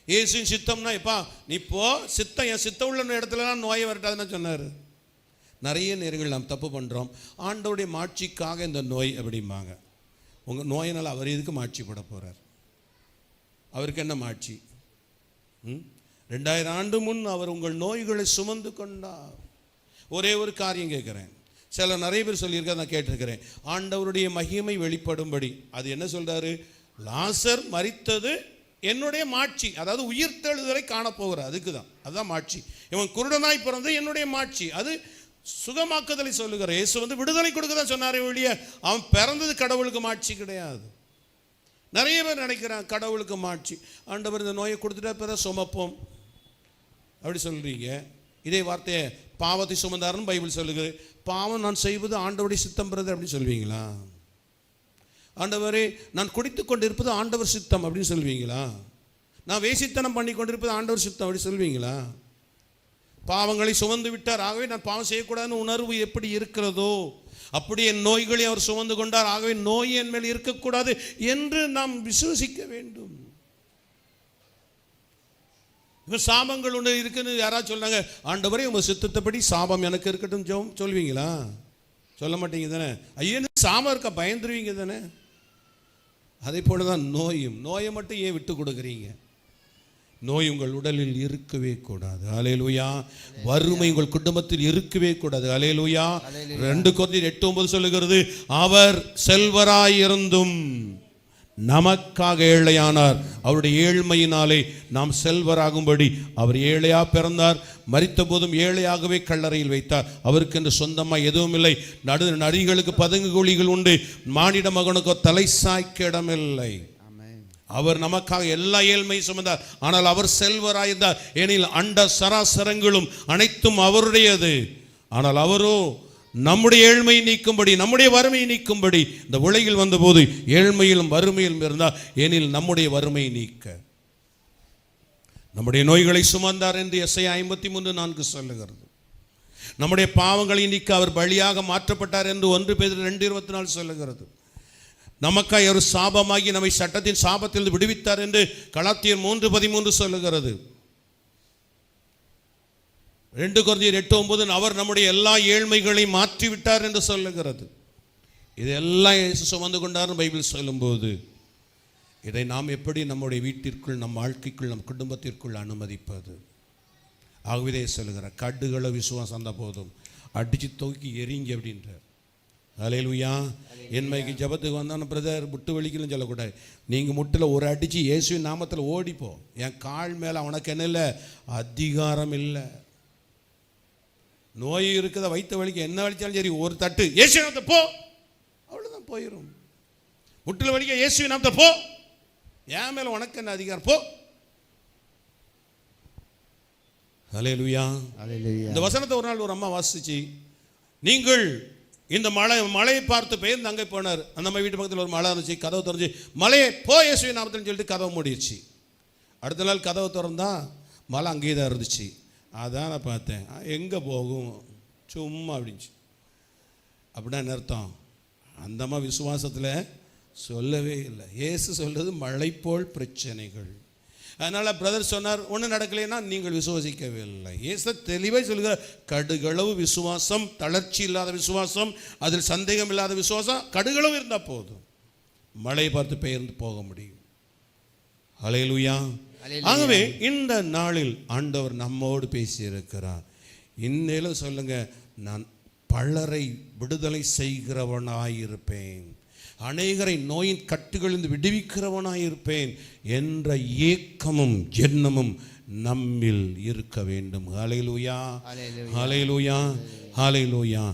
இயேசுவின் சித்தம்னா, எப்பா நீ போ, சித்தம் என் சித்தம் உள்ள இடத்துலலாம் நோயை வரட்டாதுன்னு சொன்னார். நிறைய நேரங்கள் நாம் தப்பு பண்ணுறோம். ஆண்டவருடைய மாட்சிக்காக இந்த நோய் அப்படிம்பாங்க. உங்கள் நோயினால் அவர் எதுக்கு மாட்சி போட போகிறார்? அவருக்கு என்ன மாட்சி? 2000 ஆண்டு முன் அவர் உங்கள் நோய்களை சுமந்து கொண்டார். ஒரே ஒரு காரியம் கேட்குறேன், நிறைய பேர் சொல்லியிருக்க, நான் கேட்டிருக்கிறேன், ஆண்டவருடைய மகிமை வெளிப்படும்படி. அது என்ன சொல்றாரு? லாசர் மரித்தது என்னுடைய மாட்சி, அதாவது உயிர்த்தெழுதலை காணப்போகிறார், அதுக்கு தான், அதுதான் மாட்சி. இவன் குருடனாய் பிறந்து என்னுடைய மாட்சி, அது சுகமாக்குதலை சொல்லுகிற. இயேசு வந்து விடுதலை கொடுக்க தான் சொன்னாரே ஒழிய அவன் பிறந்தது கடவுளுக்கு மாட்சி கிடையாது. நிறைய பேர் நினைக்கிறான் கடவுளுக்கு மாட்சி. ஆண்டவர் இந்த நோயை கொடுத்துட்டா பிற சுமப்போம் அப்படி சொல்றீங்க. இதே வார்த்தையை பாவத்தை சுமந்தாருன்னு பைபிள் சொல்லுகிறது. பாவம் நான் செய்வது ஆண்டவருடைய சித்தம் பிரதர் அப்படின்னு சொல்வீங்களா? ஆண்டவரே நான் குடித்து கொண்டு இருப்பது ஆண்டவர் சித்தம் அப்படின்னு சொல்வீங்களா? நான் வேசித்தனம் பண்ணி கொண்டிருப்பது ஆண்டவர் சித்தம் அப்படி சொல்வீங்களா? பாவங்களை சுமந்து விட்டார், ஆகவே நான் பாவம் செய்யக்கூடாதுன்னு உணர்வு எப்படி இருக்கிறதோ அப்படி என் நோய்களை அவர் சுமந்து கொண்டார், ஆகவே நோய் என் மேல் இருக்கக்கூடாது என்று நாம் விசுவசிக்க வேண்டும். இப்போ சாபங்கள் ஒன்று இருக்குன்னு யாராவது சொன்னாங்க, ஆண்டவரே உங்கள் சித்தத்தைப்படி சாபம் எனக்கு இருக்கட்டும் சொல்வீங்களா? சொல்ல மாட்டீங்க தானே? ஐயன்னு சாபம் இருக்க பயந்துருவீங்க தானே? அதே போல தான் நோயை மட்டும் ஏன் விட்டு கொடுக்குறீங்க? நோய் உங்கள் உடலில் இருக்கவே கூடாது. அல்லேலூயா. வறுமை உங்கள் குடும்பத்தில் இருக்கவே கூடாது. அல்லேலூயா. 2 கொரிந்தியர் 8:9 சொல்லுகிறது, அவர் செல்வராயிருந்தும் நமக்காக ஏழையானார். அவருடைய ஏழ்மையினாலே நாம் செல்வராகும்படி அவர் ஏழையா பிறந்தார். மரித்த போதும் ஏழையாகவே கல்லறையில் வைத்தார். அவருக்கு என்று சொந்தமாக எதுவும் இல்லை. நரிகளுக்கு பதுங்கு குழிகள் உண்டு, மானிட மகனுக்கோ தலை சாய்க்க இடமில்லை. அவர் நமக்காக எல்லா ஏழ்மையும் சுமந்தார். ஆனால் அவர் செல்வராயிருந்தார். ஏனில் அண்ட சராசரங்களும் அனைத்தும் அவருடையது. ஆனால் அவரோ நம்முடைய ஏழ்மையை நீக்கும்படி, நம்முடைய வறுமையை நீக்கும்படி இந்த உலகில் வந்தபோது ஏழ்மையிலும் வறுமையிலும் இருந்தார். ஏனில் நம்முடைய வறுமையை நீக்க நம்முடைய நோய்களை சுமந்தார் என்று எஸ்ஐயா 53:4 சொல்லுகிறது. நம்முடைய பாவங்களை நீக்க அவர் பலியாக மாற்றப்பட்டார் என்று 1 பேதுரு 2:24 சொல்லுகிறது. நமக்காய் ஒரு சாபமாகி நம்மை சட்டத்தின் சாபத்தில் விடுவித்தார் என்று கலாத்தியர் 3:13 சொல்லுகிறது. 2 கொரிந்தியர் 8:9 அவர் நம்முடைய எல்லா ஏழ்மைகளையும் மாற்றிவிட்டார் என்று சொல்லுகிறது. இதெல்லாம் இயேசு சுமந்து கொண்டார் பைபிள் சொல்லும்போது, இதை நாம் எப்படி நம்முடைய வீட்டிற்குள், நம் வாழ்க்கைக்குள், நம் குடும்பத்திற்குள் அனுமதிப்பது? ஆகவே சொல்லுகிறார், கடுகள விசுவாசம் அந்த போதும் அடித்து தூக்கி எரிங்க அப்படின்றார். அல்லேலூயா. என்னைக்கு ஜபத்துக்கு வந்தான பிரதர் முட்டு வலிக்கலன்னு சொல்லக்கூடாது. நீங்கள் முட்டில் ஒரு அடித்து இயேசுவின் நாமத்தில் ஓடிப்போ. என் கால் மேலே அவனுக்கு என்ன இல்லை, அதிகாரம் இல்லை. நோய் இருக்குத வைத்த வலிக்க என்ன வலிச்சாலும் சரி, ஒரு தட்டு இயேசுவின் நாமத்தை போ, அவ்வளோதான் போயிடும். முட்டில் வலிக்க இயேசுவின் நாமத்தை போ, என் மேலே உனக்கு என்ன அதிகாரம், போ. அல்லேலூயா. இந்த வசனத்தை ஒரு நாள் ஒரு அம்மா வாசிச்சு, நீங்கள் இந்த மழையை பார்த்து பெயர்ந்து அங்கே போனார். அந்த நம்ம வீட்டு பக்கத்தில் ஒரு மழை இருந்துச்சு, கதவு திறந்து மழையை போ இயேசுவின் நாமத்தில் சொல்லிட்டு கதவு மூடிடுச்சு. அடுத்த நாள் கதவு திறந்தா மழை அங்கேயே தான் இருந்துச்சு. அதான் நான் பார்த்தேன், எங்கே போகும் சும்மா அப்படின்ச்சு. அப்படின்னா என்ன அர்த்தம்? அந்தம்மா விசுவாசத்தில் சொல்லவே இல்லை. இயேசு சொல்கிறது மழை போல் பிரச்சனைகள். அதனால் பிரதர் சொன்னார், ஒன்றும் நடக்கலைன்னா நீங்கள் விசுவாசிக்கவே இல்லை. இயேசு தெளிவாக சொல்கிற, கடுகளவு விசுவாசம், தளர்ச்சி இல்லாத விசுவாசம், அதில் சந்தேகம் இல்லாத விசுவாசம், கடுகளவு இருந்தால் போதும், மழையை பார்த்து பெயர்ந்து போக முடியும். அல்லேலூயா. ஆகவே இந்த நாளில் ஆண்டவர் நம்மோடு பேசியிருக்கிறார். இன்னேலும் சொல்லுங்க, நான் பலரை விடுதலை செய்கிறவனாயிருப்பேன், அநேகரை நோயின் கட்டுகளிலிருந்து விடுவிக்கிறவனாயிருப்பேன் என்ற ஏக்கமும் எண்ணமும் நம்மில் இருக்க வேண்டும். ஹல்லேலூயா, ஹல்லேலூயா, ஹல்லேலூயா.